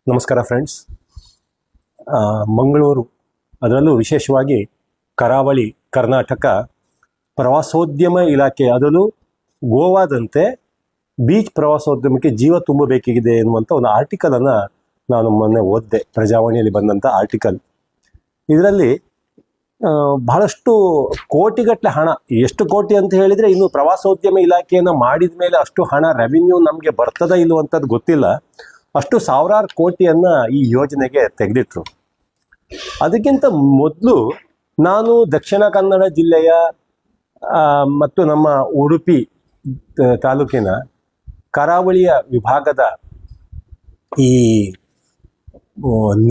ನಮಸ್ಕಾರ ಫ್ರೆಂಡ್ಸ್. ಮಂಗಳೂರು, ಅದರಲ್ಲೂ ವಿಶೇಷವಾಗಿ ಕರಾವಳಿ ಕರ್ನಾಟಕ ಪ್ರವಾಸೋದ್ಯಮ ಇಲಾಖೆ, ಅದರಲ್ಲೂ ಗೋವಾದಂತೆ ಬೀಚ್ ಪ್ರವಾಸೋದ್ಯಮಕ್ಕೆ ಜೀವ ತುಂಬಬೇಕಿದೆ ಎನ್ನುವಂಥ ಒಂದು ಆರ್ಟಿಕಲನ್ನು ನಾನು ಮೊನ್ನೆ ಓದಿದೆ, ಪ್ರಜಾವಾಣಿಯಲ್ಲಿ ಬಂದಂಥ ಆರ್ಟಿಕಲ್. ಇದರಲ್ಲಿ ಬಹಳಷ್ಟು ಕೋಟಿಗಟ್ಟಲೆ ಹಣ, ಎಷ್ಟು ಕೋಟಿ ಅಂತ ಹೇಳಿದರೆ ಇನ್ನು ಪ್ರವಾಸೋದ್ಯಮ ಇಲಾಖೆಯನ್ನು ಮಾಡಿದ ಮೇಲೆ ಅಷ್ಟು ಹಣ ರೆವಿನ್ಯೂ ನಮಗೆ ಬರ್ತದ ಇಲ್ಲವಂಥದ್ದು ಗೊತ್ತಿಲ್ಲ. ಅಷ್ಟು ಸಾವಿರಾರು ಕೋಟಿಯನ್ನು ಈ ಯೋಜನೆಗೆ ತೆಗೆದಿಟ್ರು. ಅದಕ್ಕಿಂತ ಮೊದಲು ನಾನು ದಕ್ಷಿಣ ಕನ್ನಡ ಜಿಲ್ಲೆಯ ಮತ್ತು ನಮ್ಮ ಉಡುಪಿ ತಾಲೂಕಿನ ಕರಾವಳಿಯ ವಿಭಾಗದ ಈ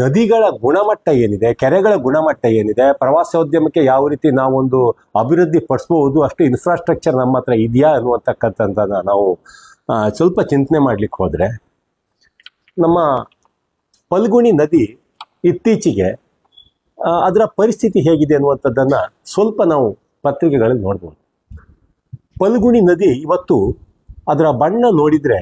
ನದಿಗಳ ಗುಣಮಟ್ಟ ಏನಿದೆ, ಕೆರೆಗಳ ಗುಣಮಟ್ಟ ಏನಿದೆ, ಪ್ರವಾಸೋದ್ಯಮಕ್ಕೆ ಯಾವ ರೀತಿ ನಾವೊಂದು ಅಭಿವೃದ್ಧಿ ಪಡಿಸ್ಬೋದು, ಅಷ್ಟು ಇನ್ಫ್ರಾಸ್ಟ್ರಕ್ಚರ್ ನಮ್ಮ ಹತ್ರ ಇದೆಯಾ ಅನ್ನುವಂತಕ್ಕಂಥದ್ದನ್ನು ನಾವು ಸ್ವಲ್ಪ ಚಿಂತನೆ ಮಾಡಲಿಕ್ಕೆ ಹೋದರೆ, ನಮ್ಮ ಫಲ್ಗುಣಿ ನದಿ ಇತ್ತೀಚೆಗೆ ಅದರ ಪರಿಸ್ಥಿತಿ ಹೇಗಿದೆ ಅನ್ನುವಂಥದ್ದನ್ನು ಸ್ವಲ್ಪ ನಾವು ಪತ್ರಿಕೆಗಳಲ್ಲಿ ನೋಡ್ಬೋದು. ಫಲ್ಗುಣಿ ನದಿ ಇವತ್ತು ಅದರ ಬಣ್ಣ ನೋಡಿದರೆ,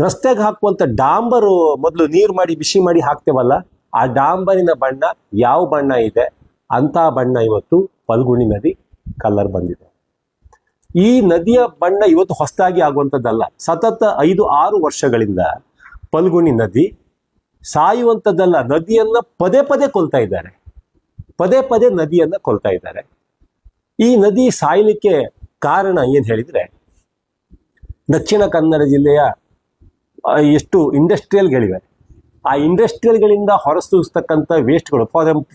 ರಸ್ತೆಗೆ ಹಾಕುವಂಥ ಡಾಂಬರು ಮೊದಲು ನೀರು ಮಾಡಿ ಬಿಸಿ ಮಾಡಿ ಹಾಕ್ತೇವಲ್ಲ, ಆ ಡಾಂಬರಿನ ಬಣ್ಣ ಯಾವ ಬಣ್ಣ ಇದೆ ಅಂಥ ಬಣ್ಣ ಇವತ್ತು ಫಲ್ಗುಣಿ ನದಿ ಕಲರ್ ಬಂದಿದೆ. ಈ ನದಿಯ ಬಣ್ಣ ಇವತ್ತು ಹೊಸದಾಗಿ ಆಗುವಂಥದ್ದಲ್ಲ. ಸತತ 5-6 ವರ್ಷಗಳಿಂದ ಫಲ್ಗುಣಿ ನದಿ ಸಾಯುವಂಥದ್ದಲ್ಲ, ನದಿಯನ್ನು ಪದೇ ಪದೇ ಕೊಲ್ತಾ ಇದ್ದಾರೆ, ಪದೇ ಪದೇ ನದಿಯನ್ನು ಕೊಲ್ತಾ ಇದ್ದಾರೆ. ಈ ನದಿ ಸಾಯಲಿಕ್ಕೆ ಕಾರಣ ಏನು ಹೇಳಿದರೆ, ದಕ್ಷಿಣ ಕನ್ನಡ ಜಿಲ್ಲೆಯ ಎಷ್ಟು ಇಂಡಸ್ಟ್ರಿಯಲ್ಗಳಿವೆ, ಆ ಇಂಡಸ್ಟ್ರಿಯಲ್ಗಳಿಂದ ಹೊರಸೂಸ್ತಕ್ಕಂಥ ವೇಸ್ಟ್ಗಳು,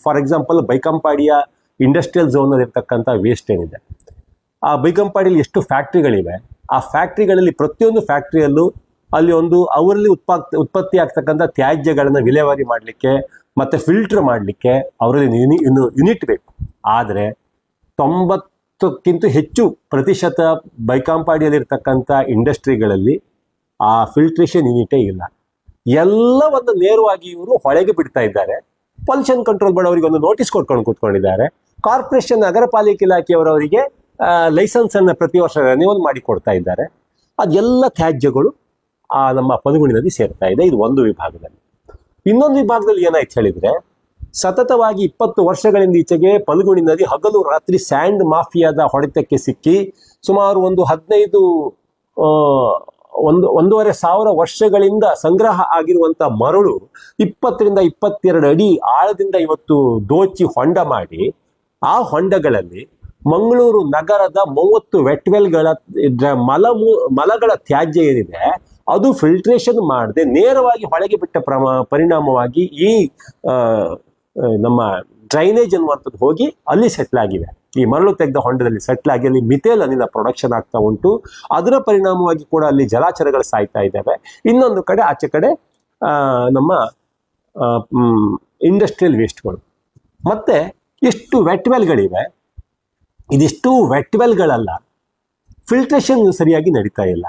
ಫಾರ್ ಎಕ್ಸಾಂಪಲ್ ಬೈಕಂಪಾಡಿಯ ಇಂಡಸ್ಟ್ರಿಯಲ್ ಝೋನಲ್ಲಿ ಇರ್ತಕ್ಕಂಥ ವೇಸ್ಟ್ ಏನಿದೆ, ಆ ಬೈಕಂಪಾಡಿಯಲ್ಲಿ ಎಷ್ಟು ಫ್ಯಾಕ್ಟ್ರಿಗಳಿವೆ, ಆ ಫ್ಯಾಕ್ಟ್ರಿಗಳಲ್ಲಿ ಪ್ರತಿಯೊಂದು ಫ್ಯಾಕ್ಟ್ರಿಯಲ್ಲೂ ಅಲ್ಲಿ ಅವರಲ್ಲಿ ಉತ್ಪತ್ತಿ ಆಗ್ತಕ್ಕಂಥ ತ್ಯಾಜ್ಯಗಳನ್ನು ವಿಲೇವಾರಿ ಮಾಡಲಿಕ್ಕೆ ಮತ್ತು ಫಿಲ್ಟರ್ ಮಾಡಲಿಕ್ಕೆ ಅವರಲ್ಲಿ ಇನ್ನು ಯೂನಿಟ್ ಬೇಕು. ಆದರೆ 90ಕ್ಕಿಂತ ಹೆಚ್ಚು ಪ್ರತಿಶತ ಬೈಕಂಪಾಡಿಯಲ್ಲಿರ್ತಕ್ಕಂಥ ಇಂಡಸ್ಟ್ರಿಗಳಲ್ಲಿ ಆ ಫಿಲ್ಟ್ರೇಷನ್ ಯೂನಿಟೇ ಇಲ್ಲ. ಎಲ್ಲವನ್ನು ನೇರವಾಗಿ ಇವರು ಹೊಳೆಗೆ ಬಿಡ್ತಾ ಇದ್ದಾರೆ. ಪೊಲ್ಯೂಷನ್ ಕಂಟ್ರೋಲ್ ಬೋರ್ಡ್ ಅವರಿಗೆ ಒಂದು ನೋಟಿಸ್ ಕೊಟ್ಕೊಂಡು ಕೂತ್ಕೊಂಡಿದ್ದಾರೆ. ಕಾರ್ಪೊರೇಷನ್ ನಗರ ಪಾಲಿಕೆ ಇಲಾಖೆಯವರವರಿಗೆ ಲೈಸೆನ್ಸನ್ನು ಪ್ರತಿ ವರ್ಷ ರಿನ್ಯೂವಲ್ ಮಾಡಿ ಕೊಡ್ತಾ ಇದ್ದಾರೆ. ಅದೆಲ್ಲ ತ್ಯಾಜ್ಯಗಳು ನಮ್ಮ ಫಲ್ಗುಣಿ ನದಿ ಸೇರ್ತಾ ಇದೆ. ಇದು ಒಂದು ವಿಭಾಗದಲ್ಲಿ. ಇನ್ನೊಂದು ವಿಭಾಗದಲ್ಲಿ ಏನಾಯ್ತು ಹೇಳಿದರೆ, ಸತತವಾಗಿ 20 ವರ್ಷಗಳಿಂದ ಈಚೆಗೆ ಫಲ್ಗುಣಿ ನದಿ ಹಗಲು ರಾತ್ರಿ ಸ್ಯಾಂಡ್ ಮಾಫಿಯಾದ ಹೊಡೆತಕ್ಕೆ ಸಿಕ್ಕಿ ಸುಮಾರು ಒಂದು 1,500-1,500 ಸಾವಿರ ವರ್ಷಗಳಿಂದ ಸಂಗ್ರಹ ಆಗಿರುವಂಥ ಮರಳು 20-22 ಅಡಿ ಆಳದಿಂದ ಇವತ್ತು ದೋಚಿ ಹೊಂಡ ಮಾಡಿ, ಆ ಹೊಂಡಗಳಲ್ಲಿ ಮಂಗಳೂರು ನಗರದ 30 ವೆಟ್ವೆಲ್ಗಳ ಮಲಗಳ ತ್ಯಾಜ್ಯ ಏನಿದೆ ಅದು ಫಿಲ್ಟ್ರೇಷನ್ ಮಾಡದೆ ನೇರವಾಗಿ ಹೊಳೆಗೆ ಬಿಟ್ಟ ಪರಿಣಾಮವಾಗಿ ಈ ನಮ್ಮ ಡ್ರೈನೇಜ್ ಅನ್ನುವಂಥದ್ದು ಹೋಗಿ ಅಲ್ಲಿ ಸೆಟ್ಲ್ ಆಗಿವೆ. ಈ ಮರಳು ತೆಗೆದ ಹೊಂಡದಲ್ಲಿ ಸೆಟ್ಲ್ ಆಗಿ ಅಲ್ಲಿ ಮಿಥೇಲ್ ಅನಿಲ ಪ್ರೊಡಕ್ಷನ್ ಆಗ್ತಾ ಉಂಟು. ಅದರ ಪರಿಣಾಮವಾಗಿ ಕೂಡ ಅಲ್ಲಿ ಜಲಾಚರಗಳು ಸಾಯ್ತಾ ಇದ್ದಾವೆ. ಇನ್ನೊಂದು ಕಡೆ ಆಚೆ ಕಡೆ ನಮ್ಮ ಇಂಡಸ್ಟ್ರಿಯಲ್ ವೇಸ್ಟ್ಗಳು. ಮತ್ತು ಎಷ್ಟು ವೆಟ್ವೆಲ್ಗಳಿವೆ, ಇದಿಷ್ಟು ವೆಟ್ವೆಲ್ಗಳಲ್ಲ, ಫಿಲ್ಟ್ರೇಷನ್ ಸರಿಯಾಗಿ ನಡೀತಾ ಇಲ್ಲ.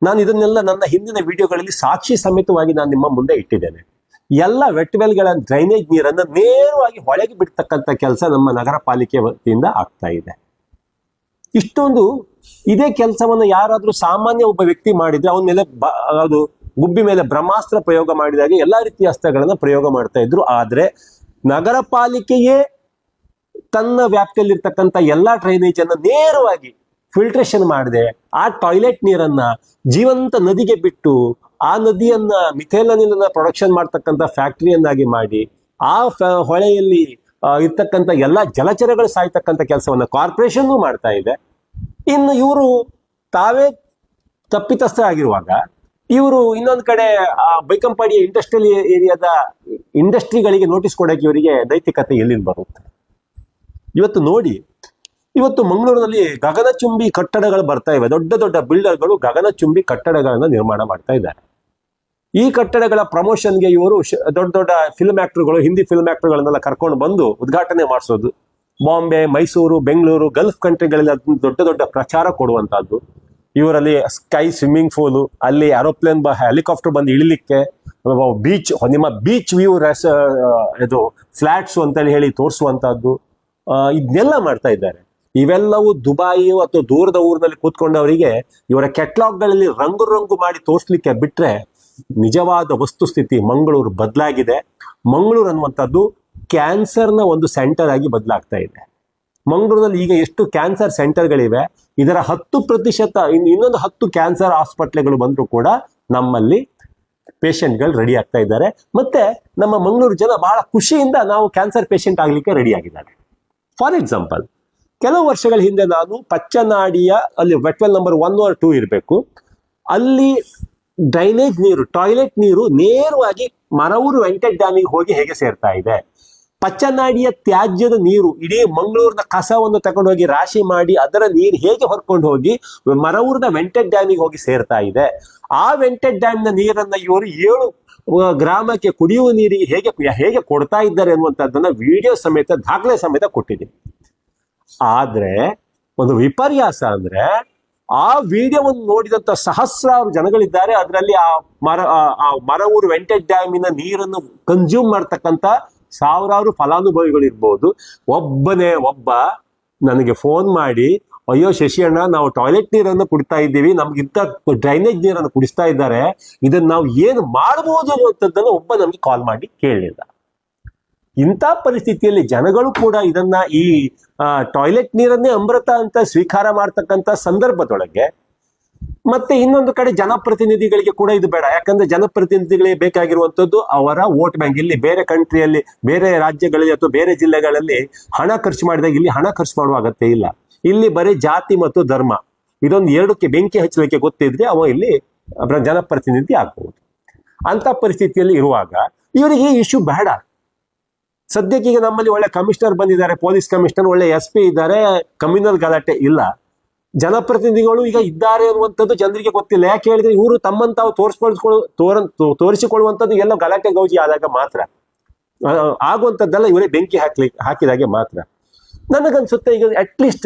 ನಾನು ಇದನ್ನೆಲ್ಲ ನನ್ನ ಹಿಂದಿನ ವಿಡಿಯೋಗಳಲ್ಲಿ ಸಾಕ್ಷಿ ಸಮೇತವಾಗಿ ನಾನು ನಿಮ್ಮ ಮುಂದೆ ಇಟ್ಟಿದ್ದೇನೆ. ಎಲ್ಲ ವೆಟ್ವೆಲ್ಗಳ ಡ್ರೈನೇಜ್ ನೀರನ್ನು ನೇರವಾಗಿ ಹೊಳೆಗೆ ಬಿಡ್ತಕ್ಕಂಥ ಕೆಲಸ ನಮ್ಮ ನಗರ ಪಾಲಿಕೆ ವತಿಯಿಂದ ಆಗ್ತಾ ಇದೆ. ಇದೇ ಕೆಲಸವನ್ನು ಯಾರಾದರೂ ಸಾಮಾನ್ಯ ಒಬ್ಬ ವ್ಯಕ್ತಿ ಮಾಡಿದರೆ ಅವನ ಮೇಲೆ ಅದು ಗುಬ್ಬಿ ಮೇಲೆ ಬ್ರಹ್ಮಾಸ್ತ್ರ ಪ್ರಯೋಗ ಮಾಡಿದಾಗ ಎಲ್ಲ ರೀತಿಯ ಅಸ್ತ್ರಗಳನ್ನು ಪ್ರಯೋಗ ಮಾಡ್ತಾ ಇದ್ರು. ಆದರೆ ನಗರ ಪಾಲಿಕೆಯೇ ತನ್ನ ವ್ಯಾಪ್ತಿಯಲ್ಲಿರ್ತಕ್ಕಂಥ ಎಲ್ಲ ಡ್ರೈನೇಜನ್ನು ನೇರವಾಗಿ ಫಿಲ್ಟ್ರೇಷನ್ ಮಾಡದೆ ಆ ಟಾಯ್ಲೆಟ್ ನೀರನ್ನ ಜೀವಂತ ನದಿಗೆ ಬಿಟ್ಟು ಆ ನದಿಯನ್ನ ಮಿಥೇಲ್ ಅನಿಲನ ಪ್ರೊಡಕ್ಷನ್ ಮಾಡ್ತಕ್ಕಂಥ ಫ್ಯಾಕ್ಟರಿಯನ್ನಾಗಿ ಮಾಡಿ ಆ ಹೊಳೆಯಲ್ಲಿ ಇರ್ತಕ್ಕಂಥ ಎಲ್ಲ ಜಲಚರಗಳು ಸಾಯ್ತಕ್ಕಂಥ ಕೆಲಸವನ್ನು ಕಾರ್ಪೊರೇಷನ್ನು ಮಾಡ್ತಾ ಇದೆ. ಇನ್ನು ಇವರು ತಾವೇ ತಪ್ಪಿತಸ್ಥರಾಗಿರುವಾಗ ಇವರು ಇನ್ನೊಂದು ಕಡೆ ಬೈಕಂಪಾಡಿಯ ಇಂಡಸ್ಟ್ರಿಯಲ್ ಏರಿಯಾದ ಇಂಡಸ್ಟ್ರಿಗಳಿಗೆ ನೋಟಿಸ್ ಕೊಡೋಕೆ ಇವರಿಗೆ ನೈತಿಕತೆ ಎಲ್ಲಿಂದ ಬರುತ್ತೆ? ಇವತ್ತು ನೋಡಿ, ಇವತ್ತು ಮಂಗಳೂರಿನಲ್ಲಿ ಗಗನಚುಂಬಿ ಕಟ್ಟಡಗಳು ಬರ್ತಾ ಇವೆ. ದೊಡ್ಡ ದೊಡ್ಡ ಬಿಲ್ಡರ್ಗಳು ಗಗನಚುಂಬಿ ಕಟ್ಟಡಗಳನ್ನು ನಿರ್ಮಾಣ ಮಾಡ್ತಾ ಇದ್ದಾರೆ. ಈ ಕಟ್ಟಡಗಳ ಪ್ರಮೋಷನ್ಗೆ ಇವರು ದೊಡ್ಡ ದೊಡ್ಡ ಫಿಲ್ಮ್ ಆಕ್ಟರ್ಗಳು, ಹಿಂದಿ ಫಿಲ್ಮ್ ಆಕ್ಟರ್ಗಳನ್ನೆಲ್ಲ ಕರ್ಕೊಂಡು ಬಂದು ಉದ್ಘಾಟನೆ ಮಾಡಿಸೋದು. ಬಾಂಬೆ, ಮೈಸೂರು, ಬೆಂಗಳೂರು, ಗಲ್ಫ್ ಕಂಟ್ರಿಗಳಲ್ಲಿ ದೊಡ್ಡ ದೊಡ್ಡ ಪ್ರಚಾರ ಕೊಡುವಂಥದ್ದು. ಇವರಲ್ಲಿ ಸ್ಕೈ ಸ್ವಿಮ್ಮಿಂಗ್ ಪೂಲು, ಅಲ್ಲಿ ಏರೋಪ್ಲೇನ್ ಹೆಲಿಕಾಪ್ಟರ್ ಬಂದು ಇಳಿಲಿಕ್ಕೆ, ಬೀಚ್, ನಿಮ್ಮ ಬೀಚ್ ವ್ಯೂ ಇದು ಫ್ಲಾಟ್ಸು ಅಂತೇಳಿ ಹೇಳಿ ತೋರಿಸುವಂಥದ್ದು, ಇದನ್ನೆಲ್ಲ ಮಾಡ್ತಾ ಇದ್ದಾರೆ. ಇವೆಲ್ಲವೂ ದುಬಾಯಿಯು ಅಥವಾ ದೂರದ ಊರಿನಲ್ಲಿ ಕೂತ್ಕೊಂಡವರಿಗೆ ಇವರ ಕೆಟ್ಲಾಗ್ಗಳಲ್ಲಿ ರಂಗು ಮಾಡಿ ತೋರಿಸ್ಲಿಕ್ಕೆ ಬಿಟ್ಟರೆ ನಿಜವಾದ ವಸ್ತುಸ್ಥಿತಿ ಮಂಗಳೂರು ಬದಲಾಗಿದೆ. ಮಂಗಳೂರು ಅನ್ನುವಂಥದ್ದು ಕ್ಯಾನ್ಸರ್ನ ಒಂದು ಸೆಂಟರ್ ಆಗಿ ಬದಲಾಗ್ತಾ ಇದೆ. ಮಂಗಳೂರಿನಲ್ಲಿ ಈಗ ಎಷ್ಟು ಕ್ಯಾನ್ಸರ್ ಸೆಂಟರ್ಗಳಿವೆ, ಇದರ 10% ಇನ್ನೊಂದು 10 ಕ್ಯಾನ್ಸರ್ ಹಾಸ್ಪಿಟ್ಲ್ಗಳು ಬಂದರೂ ಕೂಡ ನಮ್ಮಲ್ಲಿ ಪೇಷಂಟ್ಗಳು ರೆಡಿ ಆಗ್ತಾ ಇದ್ದಾರೆ. ಮತ್ತೆ ನಮ್ಮ ಮಂಗಳೂರು ಜನ ಬಹಳ ಖುಷಿಯಿಂದ ನಾವು ಕ್ಯಾನ್ಸರ್ ಪೇಷಂಟ್ ಆಗಲಿಕ್ಕೆ ರೆಡಿ ಆಗಿದ್ದಾರೆ. ಫಾರ್ ಎಕ್ಸಾಂಪಲ್, ಕೆಲವು ವರ್ಷಗಳ ಹಿಂದೆ ನಾನು ಪಚ್ಚನಾಡಿಯ ಅಲ್ಲಿ ವೆಟ್ವೆಲ್ ನಂಬರ್ 1 or 2 ಇರಬೇಕು, ಅಲ್ಲಿ ಡ್ರೈನೇಜ್ ನೀರು, ಟಾಯ್ಲೆಟ್ ನೀರು ನೇರವಾಗಿ ಮರವೂರು ವೆಂಕಟ ಡ್ಯಾಮಿಗೆ ಹೋಗಿ ಹೇಗೆ ಸೇರ್ತಾ ಇದೆ, ಪಚ್ಚನಾಡಿಯ ತ್ಯಾಜ್ಯದ ನೀರು ಇಡೀ ಮಂಗಳೂರಿನ ಕಸವನ್ನು ತಗೊಂಡು ಹೋಗಿ ರಾಶಿ ಮಾಡಿ ಅದರ ನೀರು ಹೇಗೆ ಹೊರ್ಕೊಂಡು ಹೋಗಿ ಮರವೂರಿನ ವೆಂಕಟ ಡ್ಯಾಮಿಗೆ ಹೋಗಿ ಸೇರ್ತಾ ಇದೆ, ಆ ವೆಂಕಟ ಡ್ಯಾಮ್ನ ನೀರನ್ನ ಇವರು 7 ಗ್ರಾಮಕ್ಕೆ ಕುಡಿಯುವ ನೀರಿಗೆ ಹೇಗೆ ಕೊಡ್ತಾ ಇದ್ದಾರೆ ಅನ್ನುವಂಥದ್ದನ್ನ ವಿಡಿಯೋ ಸಮೇತ, ದಾಖಲೆ ಸಮೇತ ಕೊಟ್ಟಿದ್ದೀನಿ. ಆದ್ರೆ ಒಂದು ವಿಪರ್ಯಾಸ ಅಂದ್ರೆ, ಆ ವಿಡಿಯೋವನ್ನು ನೋಡಿದಂತ ಸಹಸ್ರಾರು ಜನಗಳಿದ್ದಾರೆ. ಅದರಲ್ಲಿ ಆ ಮರವೂರು ವೆಂಕಟ ಡ್ಯಾಮಿನ ನೀರನ್ನು ಕನ್ಸ್ಯೂಮ್ ಮಾಡ್ತಕ್ಕಂಥ ಸಾವಿರಾರು ಫಲಾನುಭವಿಗಳು ಇರ್ಬೋದು. ಒಬ್ಬ ನನಗೆ ಫೋನ್ ಮಾಡಿ, ಅಯ್ಯೋ ಶಶಿಯಣ್ಣ, ನಾವು ಟಾಯ್ಲೆಟ್ ನೀರನ್ನು ಕುಡಿತಾ ಇದ್ದೀವಿ, ನಮ್ಗಿಂತ ಡ್ರೈನೇಜ್ ನೀರನ್ನು ಕುಡಿಸ್ತಾ ಇದ್ದಾರೆ, ಇದನ್ನ ನಾವು ಏನು ಮಾಡಬಹುದು ಅನ್ನುವಂಥದ್ದನ್ನು ಒಬ್ಬ ನಮ್ಗೆ ಕಾಲ್ ಮಾಡಿ ಕೇಳಲಿಲ್ಲ. ಇಂಥ ಪರಿಸ್ಥಿತಿಯಲ್ಲಿ ಜನಗಳು ಕೂಡ ಇದನ್ನ ಈ ಟಾಯ್ಲೆಟ್ ನೀರನ್ನೇ ಅಮೃತ ಅಂತ ಸ್ವೀಕಾರ ಮಾಡ್ತಕ್ಕಂಥ ಸಂದರ್ಭದೊಳಗೆ ಮತ್ತೆ ಇನ್ನೊಂದು ಕಡೆ ಜನಪ್ರತಿನಿಧಿಗಳಿಗೆ ಕೂಡ ಇದು ಬೇಡ. ಯಾಕಂದ್ರೆ ಜನಪ್ರತಿನಿಧಿಗಳಿಗೆ ಬೇಕಾಗಿರುವಂತದ್ದು ಅವರ ವೋಟ್ ಬ್ಯಾಂಕ್. ಇಲ್ಲಿ ಬೇರೆ ಕಂಟ್ರಿಯಲ್ಲಿ, ಬೇರೆ ರಾಜ್ಯಗಳಲ್ಲಿ ಅಥವಾ ಬೇರೆ ಜಿಲ್ಲೆಗಳಲ್ಲಿ ಹಣ ಖರ್ಚು ಮಾಡಿದಾಗ ಇಲ್ಲಿ ಹಣ ಖರ್ಚು ಮಾಡುವ ಅಗತ್ಯ ಇಲ್ಲ. ಇಲ್ಲಿ ಬರೀ ಜಾತಿ ಮತ್ತು ಧರ್ಮ ಇದೊಂದು ಎರಡಕ್ಕೆ ಬೆಂಕಿ ಹಚ್ಚಲಿಕ್ಕೆ ಗೊತ್ತಿದ್ರೆ ಅವ ಇಲ್ಲಿ ಜನಪ್ರತಿನಿಧಿ ಆಗ್ಬಹುದು. ಅಂತ ಪರಿಸ್ಥಿತಿಯಲ್ಲಿ ಇರುವಾಗ ಇವರಿಗೆ ಈ ಇಶ್ಯೂ ಬೇಡ. ಸದ್ಯಕ್ಕೆ ಈಗ ನಮ್ಮಲ್ಲಿ ಒಳ್ಳೆ ಕಮಿಷನರ್ ಬಂದಿದ್ದಾರೆ, ಪೊಲೀಸ್ ಕಮಿಷನರ್, ಒಳ್ಳೆ SP ಇದ್ದಾರೆ, ಕಮ್ಯುನಲ್ ಗಲಾಟೆ ಇಲ್ಲ. ಜನಪ್ರತಿನಿಧಿಗಳು ಈಗ ಇದ್ದಾರೆ ಅನ್ನುವಂಥದ್ದು ಜನರಿಗೆ ಗೊತ್ತಿಲ್ಲ. ಯಾಕೆ ಹೇಳಿದ್ರೆ ಇವರು ತಮ್ಮನ್ನು ತಾವು ತೋರಿಸಿಕೊಳ್ಳುವಂಥದ್ದು ಎಲ್ಲ ಗಲಾಟೆ ಗೌಜಿ ಆದಾಗ ಮಾತ್ರ ಆಗುವಂಥದ್ದೆಲ್ಲ ಇವರೇ ಬೆಂಕಿ ಹಾಕಿದಾಗೆ ಮಾತ್ರ. ನನಗನ್ಸುತ್ತೆ ಈಗ ಅಟ್ಲೀಸ್ಟ್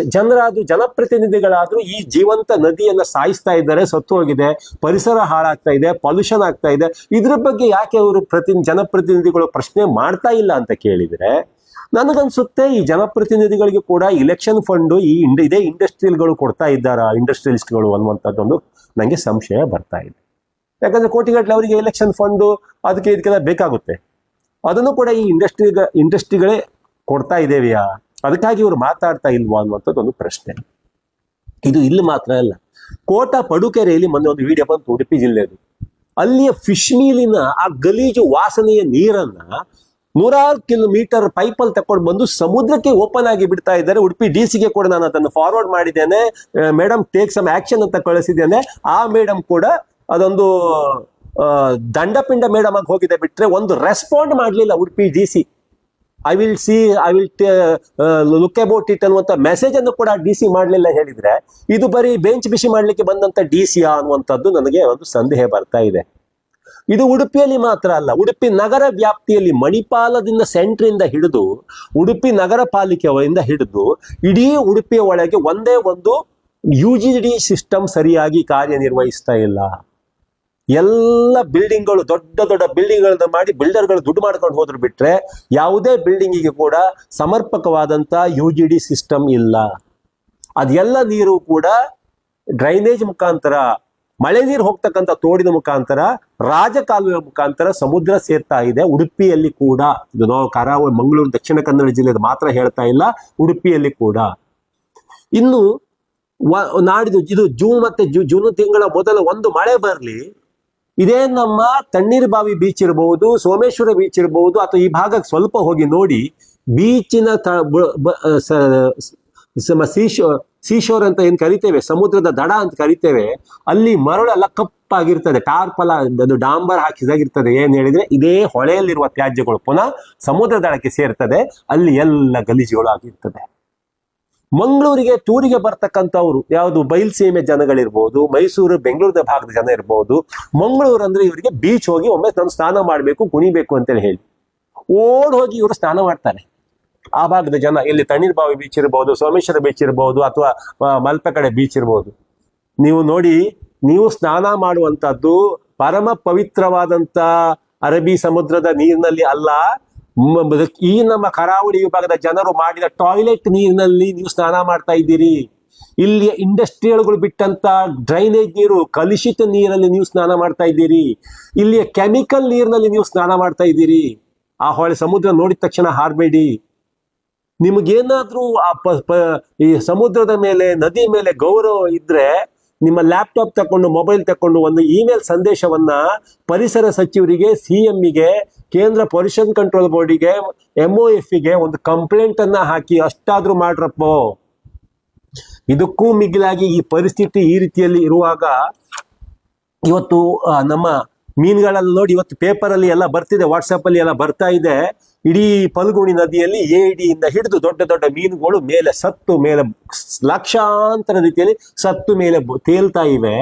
ಜನಪ್ರತಿನಿಧಿಗಳಾದ್ರೂ ಈ ಜೀವಂತ ನದಿಯನ್ನ ಸಾಯಿಸ್ತಾ ಇದ್ದಾರೆ, ಸತ್ತು ಹೋಗಿದೆ, ಪರಿಸರ ಹಾಳಾಗ್ತಾ ಇದೆ, ಪೊಲ್ಯೂಷನ್ ಆಗ್ತಾ ಇದೆ, ಇದ್ರ ಬಗ್ಗೆ ಯಾಕೆ ಅವರು ಜನಪ್ರತಿನಿಧಿಗಳು ಪ್ರಶ್ನೆ ಮಾಡ್ತಾ ಇಲ್ಲ ಅಂತ ಕೇಳಿದ್ರೆ, ನನಗನ್ಸುತ್ತೆ ಈ ಜನಪ್ರತಿನಿಧಿಗಳಿಗೆ ಕೂಡ ಇಲೆಕ್ಷನ್ ಫಂಡು ಇದೇ ಇಂಡಸ್ಟ್ರಿಯಲ್ಗಳು ಕೊಡ್ತಾ ಇದ್ದಾರಾ, ಇಂಡಸ್ಟ್ರಿಯಲಿಸ್ಟ್ಗಳು ಅನ್ನುವಂಥದ್ದೊಂದು ನನಗೆ ಸಂಶಯ ಬರ್ತಾ ಇದೆ. ಯಾಕಂದ್ರೆ ಕೋಟಿಗಟ್ಟಲೆ ಅವರಿಗೆ ಎಲೆಕ್ಷನ್ ಫಂಡು ಅದಕ್ಕೆ ಇದಕ್ಕೆಲ್ಲ ಬೇಕಾಗುತ್ತೆ. ಅದನ್ನು ಕೂಡ ಈ ಇಂಡಸ್ಟ್ರಿಗಳೇ ಕೊಡ್ತಾ ಇದ್ದೇವೆಯಾ, ಅದಕ್ಕಾಗಿ ಇವರು ಮಾತಾಡ್ತಾ ಇಲ್ವಾ ಅನ್ನುವಂಥದ್ದು ಒಂದು ಪ್ರಶ್ನೆ. ಇದು ಇಲ್ಲಿ ಮಾತ್ರ ಅಲ್ಲ, ಕೋಟ ಪಡುಕೆರೆಯಲ್ಲಿ ಮೊನ್ನೆ ಒಂದು ವಿಡಿಯೋ ಬಂತು, ಉಡುಪಿ ಜಿಲ್ಲೆದು. ಅಲ್ಲಿಯ ಫಿಶ್ ಮೀಲಿನ ಆ ಗಲೀಜು ವಾಸನೆಯ ನೀರನ್ನ 100 ಕಿಲೋಮೀಟರ್ ಪೈಪಲ್ಲಿ ತಕೊಂಡು ಬಂದು ಸಮುದ್ರಕ್ಕೆ ಓಪನ್ ಆಗಿ ಬಿಡ್ತಾ ಇದ್ದಾರೆ. ಉಡುಪಿ DC ಗೆ ಕೂಡ ನಾನು ಅದನ್ನು ಫಾರ್ವರ್ಡ್ ಮಾಡಿದ್ದೇನೆ, ಮೇಡಮ್ ಟೇಕ್ ಸಮ್ ಆಕ್ಷನ್ ಅಂತ ಕಳಿಸಿದ್ದೇನೆ. ಆ ಮೇಡಮ್ ಕೂಡ ಅದೊಂದು ದಂಡಪಿಂಡ ಮೇಡಮ್ ಆಗಿ ಹೋಗಿದೆ, ಬಿಟ್ರೆ ಒಂದು ರೆಸ್ಪಾಂಡ್ ಮಾಡಲಿಲ್ಲ Udupi DC. I will look about it ಅನ್ನುವಂಥ ಮೆಸೇಜ್ ಅನ್ನು ಕೂಡ DC ಮಾಡಲಿಲ್ಲ. ಹೇಳಿದ್ರೆ ಇದು ಬರೀ ಬೆಂಚ್ ಬಿಸಿ ಮಾಡ್ಲಿಕ್ಕೆ ಬಂದಂತ DC ಅನ್ನುವಂಥದ್ದು ನನಗೆ ಒಂದು ಸಂದೇಹ ಬರ್ತಾ ಇದೆ. ಇದು ಉಡುಪಿಯಲ್ಲಿ ಮಾತ್ರ ಅಲ್ಲ, ಉಡುಪಿ ನಗರ ವ್ಯಾಪ್ತಿಯಲ್ಲಿ ಮಣಿಪಾಲದಿಂದ ಸೆಂಟ್ರಿಂದ ಹಿಡಿದು ಉಡುಪಿ ನಗರ ಪಾಲಿಕೆಯಿಂದ ಹಿಡಿದು ಇಡೀ ಉಡುಪಿಯ ಒಳಗೆ ಒಂದೇ ಒಂದು UGD ಸಿಸ್ಟಮ್ ಸರಿಯಾಗಿ ಕಾರ್ಯನಿರ್ವಹಿಸ್ತಾ ಇಲ್ಲ. ಎಲ್ಲ ಬಿಲ್ಡಿಂಗ್ಗಳು, ದೊಡ್ಡ ದೊಡ್ಡ ಬಿಲ್ಡಿಂಗ್ಗಳನ್ನ ಮಾಡಿ ಬಿಲ್ಡರ್ಗಳು ದುಡ್ಡು ಮಾಡ್ಕೊಂಡು ಹೋದ್ರು ಬಿಟ್ರೆ ಯಾವುದೇ ಬಿಲ್ಡಿಂಗಿಗೆ ಕೂಡ ಸಮರ್ಪಕವಾದಂತ UGD ಸಿಸ್ಟಮ್ ಇಲ್ಲ. ಅದೆಲ್ಲ ನೀರು ಕೂಡ ಡ್ರೈನೇಜ್ ಮುಖಾಂತರ, ಮಳೆ ನೀರು ಹೋಗ್ತಕ್ಕಂಥ ತೋಡಿನ ಮುಖಾಂತರ, ರಾಜಕಾಲುವೆ ಮುಖಾಂತರ ಸಮುದ್ರ ಸೇರ್ತಾ ಇದೆ. ಉಡುಪಿಯಲ್ಲಿ ಕೂಡ, ಇದು ನಾವು ಕರಾವಳಿ ಮಂಗಳೂರು ದಕ್ಷಿಣ ಕನ್ನಡ ಜಿಲ್ಲೆದು ಮಾತ್ರ ಹೇಳ್ತಾ ಇಲ್ಲ, ಉಡುಪಿಯಲ್ಲಿ ಕೂಡ. ಇನ್ನು ನಾಡಿದ್ದು ಇದು ಜೂನ್ ಮತ್ತೆ ಜೂನ್ ತಿಂಗಳ ಮೊದಲ ಒಂದು ಮಳೆ ಬರಲಿ, ಇದೇ ನಮ್ಮ ತಣ್ಣೀರ್ಬಾವಿ ಬೀಚ್ ಇರಬಹುದು, ಸೋಮೇಶ್ವರ ಬೀಚ್ ಇರಬಹುದು, ಅಥವಾ ಈ ಭಾಗಕ್ಕೆ ಸ್ವಲ್ಪ ಹೋಗಿ ನೋಡಿ, ಬೀಚಿನ ಸೀಶೋರ್ ಅಂತ ಏನ್ ಕರಿತೇವೆ, ಸಮುದ್ರದ ದಡ ಅಂತ ಕರಿತೇವೆ, ಅಲ್ಲಿ ಮರಳೆಲ್ಲ ಕಪ್ಪಾಗಿರ್ತದೆ, ಟಾರ್ಪಲ ಅದು ಡಾಂಬರ್ ಹಾಕಿದಾಗಿರ್ತದೆ. ಏನ್ ಹೇಳಿದ್ರೆ ಇದೇ ಹೊಳೆಯಲ್ಲಿರುವ ತ್ಯಾಜ್ಯಗಳು ಪುನಃ ಸಮುದ್ರ ದಡಕ್ಕೆ ಸೇರ್ತದೆ, ಅಲ್ಲಿ ಎಲ್ಲ ಗಲೀಜುಗಳು ಆಗಿರ್ತದೆ. ಮಂಗಳೂರಿಗೆ ಟೂರಿಗೆ ಬರ್ತಕ್ಕಂಥವ್ರು ಯಾವುದು ಬಯಲ್ಸೀಮೆ ಜನಗಳಿರ್ಬೋದು, ಮೈಸೂರು ಬೆಂಗಳೂರು ಭಾಗದ ಜನ ಇರ್ಬೋದು, ಮಂಗಳೂರು ಅಂದ್ರೆ ಇವರಿಗೆ ಬೀಚ್ ಹೋಗಿ ಒಮ್ಮೆ ನಾನು ಸ್ನಾನ ಮಾಡಬೇಕು, ಕುಣಿಬೇಕು ಅಂತೇಳಿ ಹೇಳಿ ಓಡ್ ಹೋಗಿ ಇವರು ಸ್ನಾನ ಮಾಡ್ತಾರೆ. ಆ ಭಾಗದ ಜನ, ಇಲ್ಲಿ ತಣ್ಣೀರ್ಬಾವಿ ಬೀಚ್ ಇರ್ಬೋದು, ಸೋಮೇಶ್ವರ ಬೀಚ್ ಇರ್ಬೋದು, ಅಥವಾ ಮಲ್ಪೆ ಕಡೆ ಬೀಚ್ ಇರ್ಬೋದು, ನೀವು ನೋಡಿ, ನೀವು ಸ್ನಾನ ಮಾಡುವಂತದ್ದು ಪರಮ ಪವಿತ್ರವಾದಂತ ಅರಬ್ಬಿ ಸಮುದ್ರದ ನೀರಿನಲ್ಲಿ ಅಲ್ಲ, ಈ ನಮ್ಮ ಕರಾವಳಿ ವಿಭಾಗದ ಜನರು ಮಾಡಿದ ಟಾಯ್ಲೆಟ್ ನೀರಿನಲ್ಲಿ ನೀವು ಸ್ನಾನ ಮಾಡ್ತಾ ಇದ್ದೀರಿ. ಇಲ್ಲಿ ಇಂಡಸ್ಟ್ರಿಯಲ್ಗಳು ಬಿಟ್ಟಂತ ಡ್ರೈನೇಜ್ ನೀರು, ಕಲುಷಿತ ನೀರಲ್ಲಿ ನೀವು ಸ್ನಾನ ಮಾಡ್ತಾ ಇದ್ದೀರಿ. ಇಲ್ಲಿಯ ಕೆಮಿಕಲ್ ನೀರಿನಲ್ಲಿ ನೀವು ಸ್ನಾನ ಮಾಡ್ತಾ ಇದ್ದೀರಿ. ಆ ಹೊಳೆ ಸಮುದ್ರ ನೋಡಿದ ತಕ್ಷಣ ಹಾರಬೇಡಿ. ನಿಮಗೇನಾದ್ರೂ ಈ ಸಮುದ್ರದ ಮೇಲೆ, ನದಿ ಮೇಲೆ ಗೌರವ ಇದ್ರೆ ನಿಮ್ಮ ಲ್ಯಾಪ್ಟಾಪ್ ತಕೊಂಡು, ಮೊಬೈಲ್ ತಕೊಂಡು ಒಂದು ಇಮೇಲ್ ಸಂದೇಶವನ್ನ ಪರಿಸರ ಸಚಿವರಿಗೆ, CMಗೆ, ಕೇಂದ್ರ ಪೊಲ್ಯೂಷನ್ ಕಂಟ್ರೋಲ್ ಬೋರ್ಡಿಗೆ, MOFಗೆ ಒಂದು ಕಂಪ್ಲೇಂಟ್ ಅನ್ನ ಹಾಕಿ ಅಷ್ಟಾದ್ರೂ ಮಾಡ್ರಪ್ಪ. ಇದಕ್ಕೂ ಮಿಗಿಲಾಗಿ ಈ ಪರಿಸ್ಥಿತಿ ಈ ರೀತಿಯಲ್ಲಿ ಇರುವಾಗ ಇವತ್ತು ನಮ್ಮ ಮೀನುಗಳಲ್ಲಿ ನೋಡಿ, ಇವತ್ತು ಪೇಪರ್ ಅಲ್ಲಿ ಎಲ್ಲ ಬರ್ತಿದೆ, ವಾಟ್ಸಪ್ ಅಲ್ಲಿ ಎಲ್ಲ ಬರ್ತಾ ಇದೆ. ಇಡೀ ಫಲ್ಗುಣಿ ನದಿಯಲ್ಲಿ ಏಡಿಯಿಂದ ಹಿಡಿದು ದೊಡ್ಡ ದೊಡ್ಡ ಮೀನುಗಳು ಮೇಲೆ ಸತ್ತು, ಮೇಲೆ ಲಕ್ಷಾಂತರ ರೀತಿಯಲ್ಲಿ ಸತ್ತು ಮೇಲೆ ತೇಲ್ತಾ ಇವೆ.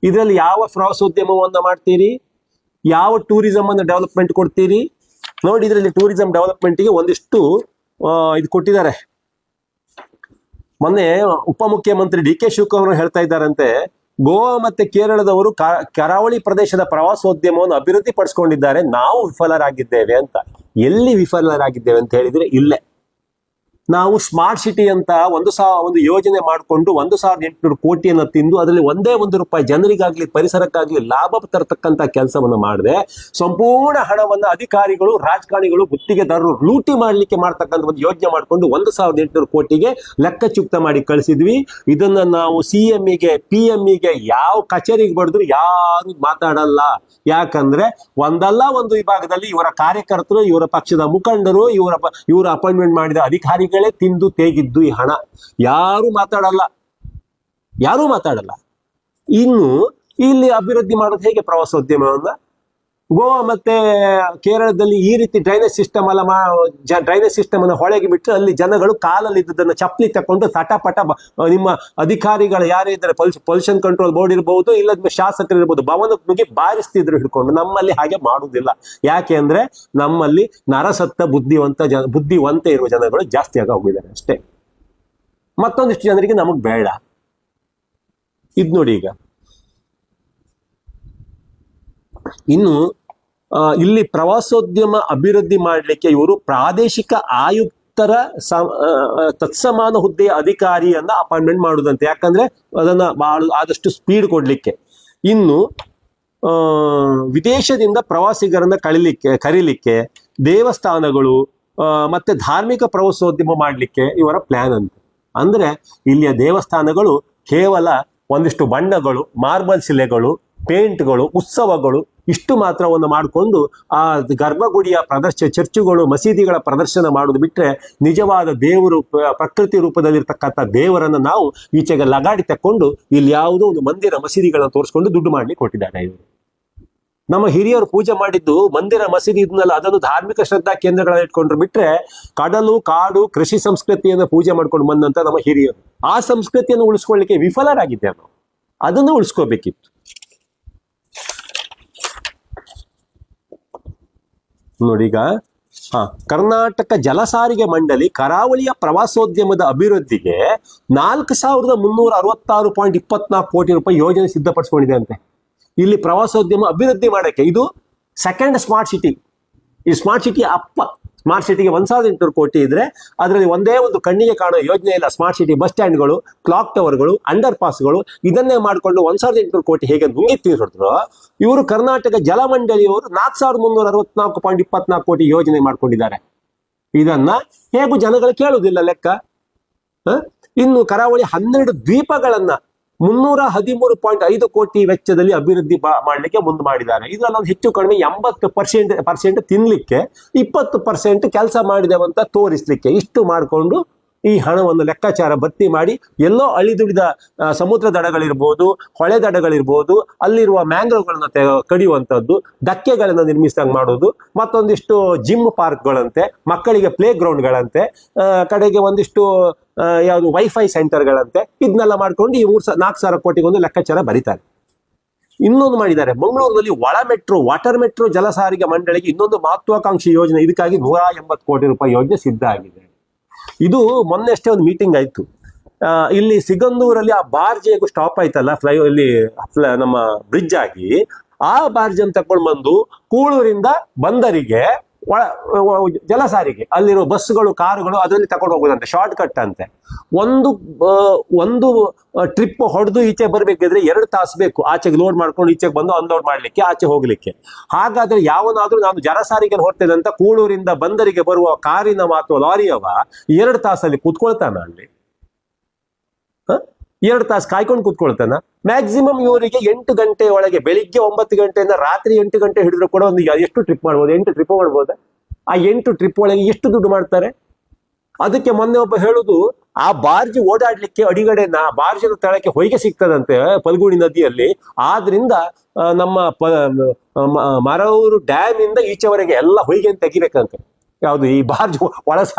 ಇದರಲ್ಲಿ ಯಾವ ಪ್ರವಾಸೋದ್ಯಮವನ್ನ ಮಾಡ್ತೀರಿ? ಯಾವ ಟೂರಿಸಂ ಅನ್ನು ಡೆವಲಪ್ಮೆಂಟ್ ಕೊಡ್ತೀರಿ? ನೋಡಿ, ಇದರಲ್ಲಿ ಟೂರಿಸಂ ಡೆವಲಪ್ಮೆಂಟ್ಗೆ ಒಂದಿಷ್ಟು ಇದು ಕೊಟ್ಟಿದ್ದಾರೆ. ಮೊನ್ನೆ ಉಪಮುಖ್ಯಮಂತ್ರಿ DK ಶಿವಕುಮಾರ್ ಹೇಳ್ತಾ ಇದ್ದಾರಂತೆ, ಗೋವಾ ಮತ್ತೆ ಕೇರಳದವರು ಕರಾವಳಿ ಪ್ರದೇಶದ ಪ್ರವಾಸೋದ್ಯಮವನ್ನು ಅಭಿವೃದ್ಧಿ ಪಡಿಸ್ಕೊಂಡಿದ್ದಾರೆ, ನಾವು ವಿಫಲರಾಗಿದ್ದೇವೆ ಅಂತ. ಎಲ್ಲಿ ವಿಫಲರಾಗಿದ್ದೇವೆ ಅಂತ ಹೇಳಿದ್ರೆ ಇಲ್ಲೇ. ನಾವು ಸ್ಮಾರ್ಟ್ ಸಿಟಿ ಅಂತ ಒಂದು ಯೋಜನೆ ಮಾಡಿಕೊಂಡು 1,800 ಕೋಟಿಯನ್ನು ತಿಂದು ಅದರಲ್ಲಿ ಒಂದೇ ₹1 ಜನರಿಗಾಗ್ಲಿ ಪರಿಸರಕ್ಕಾಗ್ಲಿ ಲಾಭ ತರತಕ್ಕಂತ ಕೆಲಸವನ್ನು ಮಾಡದೆ ಸಂಪೂರ್ಣ ಹಣವನ್ನು ಅಧಿಕಾರಿಗಳು, ರಾಜಕಾರಣಿಗಳು, ಗುತ್ತಿಗೆದಾರರು ಲೂಟಿ ಮಾಡ್ಲಿಕ್ಕೆ ಮಾಡ್ತಕ್ಕಂಥ ಒಂದು ಯೋಜನೆ ಮಾಡಿಕೊಂಡು 1,800 ಕೋಟಿಗೆ ಲೆಕ್ಕಚುಕ್ತ ಮಾಡಿ ಕಳಿಸಿದ್ವಿ. ಇದನ್ನ ನಾವು CMಗೆ, PMಗೆ ಯಾವ ಕಚೇರಿಗೆ ಬಡಿದ್ರು ಯಾರು ಮಾತಾಡಲ್ಲ. ಯಾಕಂದ್ರೆ ಒಂದಲ್ಲ ಒಂದು ವಿಭಾಗದಲ್ಲಿ ಇವರ ಕಾರ್ಯಕರ್ತರು, ಇವರ ಪಕ್ಷದ ಮುಖಂಡರು, ಇವರ ಅಪಾಯಿಂಟ್ಮೆಂಟ್ ಮಾಡಿದ ಅಧಿಕಾರಿಗಳೇ ತಿಂದು ತೇಗಿದ್ದು ಈ ಹಣ. ಯಾರು ಮಾತಾಡಲ್ಲ. ಇನ್ನು ಇಲ್ಲಿ ಅಭಿವೃದ್ಧಿ ಮಾಡೋದು ಹೇಗೆ ಪ್ರವಾಸೋದ್ಯಮವನ್ನ? ಗೋವಾ ಮತ್ತೆ ಕೇರಳದಲ್ಲಿ ಈ ರೀತಿ ಡ್ರೈನೇಜ್ ಸಿಸ್ಟಮ್ ಅನ್ನು ಹೊಳೆಗೆ ಬಿಟ್ಟರೆ ಅಲ್ಲಿ ಜನಗಳು ಕಾಲಲ್ಲಿ ಇದ್ದದನ್ನ ಚಪ್ಪಲಿ ತಕೊಂಡು ತಟಪಟ ನಿಮ್ಮ ಅಧಿಕಾರಿಗಳು ಯಾರೇ ಇದ್ದಾರೆ, ಪೊಲ್ಯೂಷನ್ ಕಂಟ್ರೋಲ್ ಬೋರ್ಡ್ ಇರಬಹುದು, ಇಲ್ಲದ ಶಾಸಕರು ಇರಬಹುದು, ಭವನಕ್ಕೆ ನುಗ್ಗಿ ಬಾರಿಸ್ತಿದ್ರು ಹಿಡ್ಕೊಂಡು. ನಮ್ಮಲ್ಲಿ ಹಾಗೆ ಮಾಡುವುದಿಲ್ಲ. ಯಾಕೆ ಅಂದ್ರೆ ನಮ್ಮಲ್ಲಿ ನರಸತ್ತ ಬುದ್ಧಿವಂತ ಇರುವ ಜನಗಳು ಜಾಸ್ತಿ ಆಗಿ ಹೋಗಿದ್ದಾರೆ ಅಷ್ಟೇ. ಮತ್ತೊಂದಿಷ್ಟು ಜನರಿಗೆ ನಮಗ್ ಬೇಡ. ಇದ್ ನೋಡಿ, ಈಗ ಇನ್ನು ಇಲ್ಲಿ ಪ್ರವಾಸೋದ್ಯಮ ಅಭಿವೃದ್ಧಿ ಮಾಡಲಿಕ್ಕೆ ಇವರು ಪ್ರಾದೇಶಿಕ ಆಯುಕ್ತರ ತತ್ಸಮಾನ ಹುದ್ದೆಯ ಅಧಿಕಾರಿಯನ್ನ ಅಪಾಯಿಂಟ್ಮೆಂಟ್ ಮಾಡುದಂತೆ. ಯಾಕಂದ್ರೆ ಅದನ್ನ ಆದಷ್ಟು ಸ್ಪೀಡ್ ಕೊಡ್ಲಿಕ್ಕೆ. ಇನ್ನು ವಿದೇಶದಿಂದ ಪ್ರವಾಸಿಗರನ್ನ ಕರೀಲಿಕ್ಕೆ ದೇವಸ್ಥಾನಗಳು ಮತ್ತೆ ಧಾರ್ಮಿಕ ಪ್ರವಾಸೋದ್ಯಮ ಮಾಡಲಿಕ್ಕೆ ಇವರ ಪ್ಲಾನ್ ಅಂತೆ. ಅಂದ್ರೆ ಇಲ್ಲಿಯ ದೇವಸ್ಥಾನಗಳು ಕೇವಲ ಒಂದಿಷ್ಟು ಬಣ್ಣಗಳು, ಮಾರ್ಬಲ್ ಶಿಲೆಗಳು, ಪೇಂಟ್ಗಳು, ಉತ್ಸವಗಳು ಇಷ್ಟು ಮಾತ್ರವನ್ನು ಮಾಡಿಕೊಂಡು ಆ ಗರ್ಭಗುಡಿಯ ಚರ್ಚುಗಳು, ಮಸೀದಿಗಳ ಪ್ರದರ್ಶನ ಮಾಡುವುದು ಬಿಟ್ರೆ ನಿಜವಾದ ದೇವರು, ಪ್ರಕೃತಿ ರೂಪದಲ್ಲಿರ್ತಕ್ಕಂಥ ದೇವರನ್ನ ನಾವು ಈಚೆಗೆ ಲಗಾಡಿ ತಕ್ಕೊಂಡು ಇಲ್ಲಿ ಯಾವುದೋ ಒಂದು ಮಂದಿರ, ಮಸೀದಿಗಳನ್ನ ತೋರಿಸ್ಕೊಂಡು ದುಡ್ಡು ಮಾಡ್ಲಿಕ್ಕೆ ಕೊಟ್ಟಿದ್ದಾರೆ ಇವರು. ನಮ್ಮ ಹಿರಿಯರು ಪೂಜೆ ಮಾಡಿದ್ದು ಮಂದಿರ, ಮಸೀದಿ ಇದನ್ನೆಲ್ಲ ಅದನ್ನು ಧಾರ್ಮಿಕ ಶ್ರದ್ಧಾ ಕೇಂದ್ರಗಳನ್ನ ಇಟ್ಕೊಂಡ್ರು ಬಿಟ್ರೆ ಕಡಲು, ಕಾಡು, ಕೃಷಿ ಸಂಸ್ಕೃತಿಯನ್ನು ಪೂಜೆ ಮಾಡ್ಕೊಂಡು ಬಂದಂತ ನಮ್ಮ ಹಿರಿಯರು ಆ ಸಂಸ್ಕೃತಿಯನ್ನು ಉಳಿಸ್ಕೊಳ್ಳಿಕ್ಕೆ ವಿಫಲರಾಗಿದ್ದೇವೆ. ನಾವು ಅದನ್ನು ಉಳಿಸ್ಕೋಬೇಕಿತ್ತು. ನೋಡಿ, ಈಗ ಕರ್ನಾಟಕ ಜಲಸಾರಿಗೆ ಮಂಡಳಿ ಕರಾವಳಿಯ ಪ್ರವಾಸೋದ್ಯಮದ ಅಭಿವೃದ್ಧಿಗೆ 4,366.24 ಕೋಟಿ ರೂಪಾಯಿ ಯೋಜನೆ ಸಿದ್ಧಪಡಿಸಿಕೊಂಡಿದೆ ಅಂತೆ. ಇಲ್ಲಿ ಪ್ರವಾಸೋದ್ಯಮ ಅಭಿವೃದ್ಧಿ ಮಾಡಕ್ಕೆ ಇದು ಸೆಕೆಂಡ್ ಸ್ಮಾರ್ಟ್ ಸಿಟಿ. ಈ ಸ್ಮಾರ್ಟ್ ಸಿಟಿ ಸ್ಮಾರ್ಟ್ ಸಿಟಿಗೆ 1,800 ಕೋಟಿ ಇದ್ರೆ ಅದರಲ್ಲಿ ಒಂದೇ ಒಂದು ಕಣ್ಣಿಗೆ ಕಾಣೋ ಯೋಜನೆ ಇಲ್ಲ. ಸ್ಮಾರ್ಟ್ ಸಿಟಿ ಬಸ್ ಸ್ಟ್ಯಾಂಡ್ಗಳು, ಕ್ಲಾಕ್ ಟವರ್ಗಳು, ಅಂಡರ್ ಪಾಸ್ಗಳು ಇದನ್ನೇ ಮಾಡಿಕೊಂಡು 1,800 ಕೋಟಿ ಹೇಗೆ ನುಂಗಿ ತೀರಿಸಿದ್ರು, ಇವರು ಕರ್ನಾಟಕ ಜಲಮಂಡಳಿಯವರು 4,364.24 ಕೋಟಿ ಯೋಜನೆ ಮಾಡ್ಕೊಂಡಿದ್ದಾರೆ. ಇದನ್ನ ಹೇಗೂ ಜನಗಳು ಕೇಳುವುದಿಲ್ಲ ಲೆಕ್ಕ. ಇನ್ನು ಕರಾವಳಿ 12 ದ್ವೀಪಗಳನ್ನ 313.5 ಕೋಟಿ ವೆಚ್ಚದಲ್ಲಿ ಅಭಿವೃದ್ಧಿ ಮಾಡಲಿಕ್ಕೆ ಮುಂದೆ ಮಾಡಿದ್ದಾರೆ. ಇದರಲ್ಲಿ ಹೆಚ್ಚು ಕಡಿಮೆ 80% ತಿನ್ಲಿಕ್ಕೆ, 20% ಕೆಲಸ ಮಾಡಿದೆವಂತ ತೋರಿಸ್ಲಿಕ್ಕೆ, ಇಷ್ಟು ಮಾಡಿಕೊಂಡು ಈ ಹಣವನ್ನು ಲೆಕ್ಕಾಚಾರ ಭರ್ತಿ ಮಾಡಿ ಎಲ್ಲೋ ಅಳಿದುಳಿದ ಸಮುದ್ರ ದಡಗಳಿರ್ಬೋದು, ಹೊಳೆ ದಡಗಳಿರ್ಬೋದು, ಅಲ್ಲಿರುವ ಮ್ಯಾಂಗ್ರೋವ್ಗಳನ್ನ ಕಡಿಯುವಂಥದ್ದು, ಧಕ್ಕೆಗಳನ್ನು ನಿರ್ಮಿಸಿದಂಗೆ ಮಾಡೋದು, ಮತ್ತೊಂದಿಷ್ಟು ಜಿಮ್ ಪಾರ್ಕ್ಗಳಂತೆ, ಮಕ್ಕಳಿಗೆ ಪ್ಲೇ ಗ್ರೌಂಡ್ಗಳಂತೆ, ಕಡೆಗೆ ಒಂದಿಷ್ಟು ಯಾವುದು ವೈಫೈ ಸೆಂಟರ್ಗಳಂತೆ, ಇದನ್ನೆಲ್ಲ ಮಾಡ್ಕೊಂಡು ಈ 4,000 ಕೋಟಿಗೊಂದು ಲೆಕ್ಕಾಚಾರ ಬರೀತಾರೆ. ಇನ್ನೊಂದು ಮಾಡಿದ್ದಾರೆ, ಮಂಗಳೂರಿನಲ್ಲಿ ಒಳ ಮೆಟ್ರೋ, ವಾಟರ್ ಮೆಟ್ರೋ ಜಲ ಸಾರಿಗೆ ಮಂಡಳಿಗೆ ಇನ್ನೊಂದು ಮಹತ್ವಾಕಾಂಕ್ಷಿ ಯೋಜನೆ. ಇದಕ್ಕಾಗಿ 180 ಕೋಟಿ ರೂಪಾಯಿ ಯೋಜನೆ ಸಿದ್ಧ ಆಗಿದೆ. ಇದು ಮೊನ್ನೆ ಅಷ್ಟೇ ಒಂದು ಮೀಟಿಂಗ್ ಆಯ್ತು. ಇಲ್ಲಿ ಸಿಗಂದೂರಲ್ಲಿ ಆ ಬಾರ್ಜ್ ಹೇಗೂ ಸ್ಟಾಪ್ ಆಯ್ತಲ್ಲ, ಇಲ್ಲಿ ನಮ್ಮ ಬ್ರಿಡ್ಜ್ ಆಗಿ, ಆ ಬಾರ್ಜ್ ಅನ್ನು ತಕೊಂಡು ಬಂದು ಕೂಳೂರಿಂದ ಬಂದರಿಗೆ ಜಲ ಸಾರಿಗೆ ಅಲ್ಲಿರೋ ಬಸ್ಗಳು ಕಾರುಗಳು ಅದರಲ್ಲಿ ತಗೊಂಡು ಹೋಗೋದಂತೆ, ಶಾರ್ಟ್ ಕಟ್ ಅಂತೆ. ಒಂದು ಟ್ರಿಪ್ ಹೊಡೆದು ಈಚೆ ಬರ್ಬೇಕಿದ್ರೆ 2 ತಾಸು ಬೇಕು, ಆಚೆಗೆ ಲೋಡ್ ಮಾಡ್ಕೊಂಡು ಈಚೆಗೆ ಬಂದು ಅನ್ಲೋಡ್ ಮಾಡ್ಲಿಕ್ಕೆ, ಆಚೆ ಹೋಗ್ಲಿಕ್ಕೆ. ಹಾಗಾದ್ರೆ ಯಾವನಾದ್ರೂ ನಾನು ಜಲ ಸಾರಿಗೆ ಹೊರ್ತೇನೆ ಅಂತ ಕೂಳೂರಿಂದ ಬಂದರಿಗೆ ಬರುವ ಕಾರಿನ ಅಥವಾ ಲಾರಿಯವ 2 ತಾಸಲ್ಲಿ ಕೂತ್ಕೊಳ್ತಾನ ಅಲ್ಲಿ? 2 ತಾಸು ಕಾಯ್ಕೊಂಡು ಕೂತ್ಕೊಳ್ತಾನ? ಮ್ಯಾಕ್ಸಿಮಮ್ ಇವರಿಗೆ 8 ಗಂಟೆ ಒಳಗೆ, ಬೆಳಿಗ್ಗೆ 9 ಗಂಟೆಯಿಂದ ರಾತ್ರಿ 8 ಗಂಟೆ ಹಿಡಿದ್ರು ಕೂಡ ಒಂದು ಎಷ್ಟು ಟ್ರಿಪ್ ಮಾಡ್ಬೋದು? 8 ಟ್ರಿಪ್ ಮಾಡ್ಬೋದ? ಆ 8 ಟ್ರಿಪ್ ಒಳಗೆ ಎಷ್ಟು ದುಡ್ಡು ಮಾಡ್ತಾರೆ? ಅದಕ್ಕೆ ಮೊನ್ನೆ ಒಬ್ಬ ಹೇಳುದು, ಆ ಬಾರ್ಜ್ ಓಡಾಡ್ಲಿಕ್ಕೆ ಅಡಿಗಡೆ ಬಾರ್ಜಿನ ತಳಕ್ಕೆ ಹೊಯ್ಗೆ ಸಿಗ್ತದಂತೆ ಫಲ್ಗುಣಿ ನದಿಯಲ್ಲಿ. ಆದ್ರಿಂದ ನಮ್ಮ ಮರೂರು ಡ್ಯಾಮ್ ಇಂದ ಈಚೆವರೆಗೆ ಎಲ್ಲ ಹೊಯ್ಗೆ ತೆಗಿಬೇಕಂತೆ. ಯಾವುದು ಈ ಬಾರ್ಜ್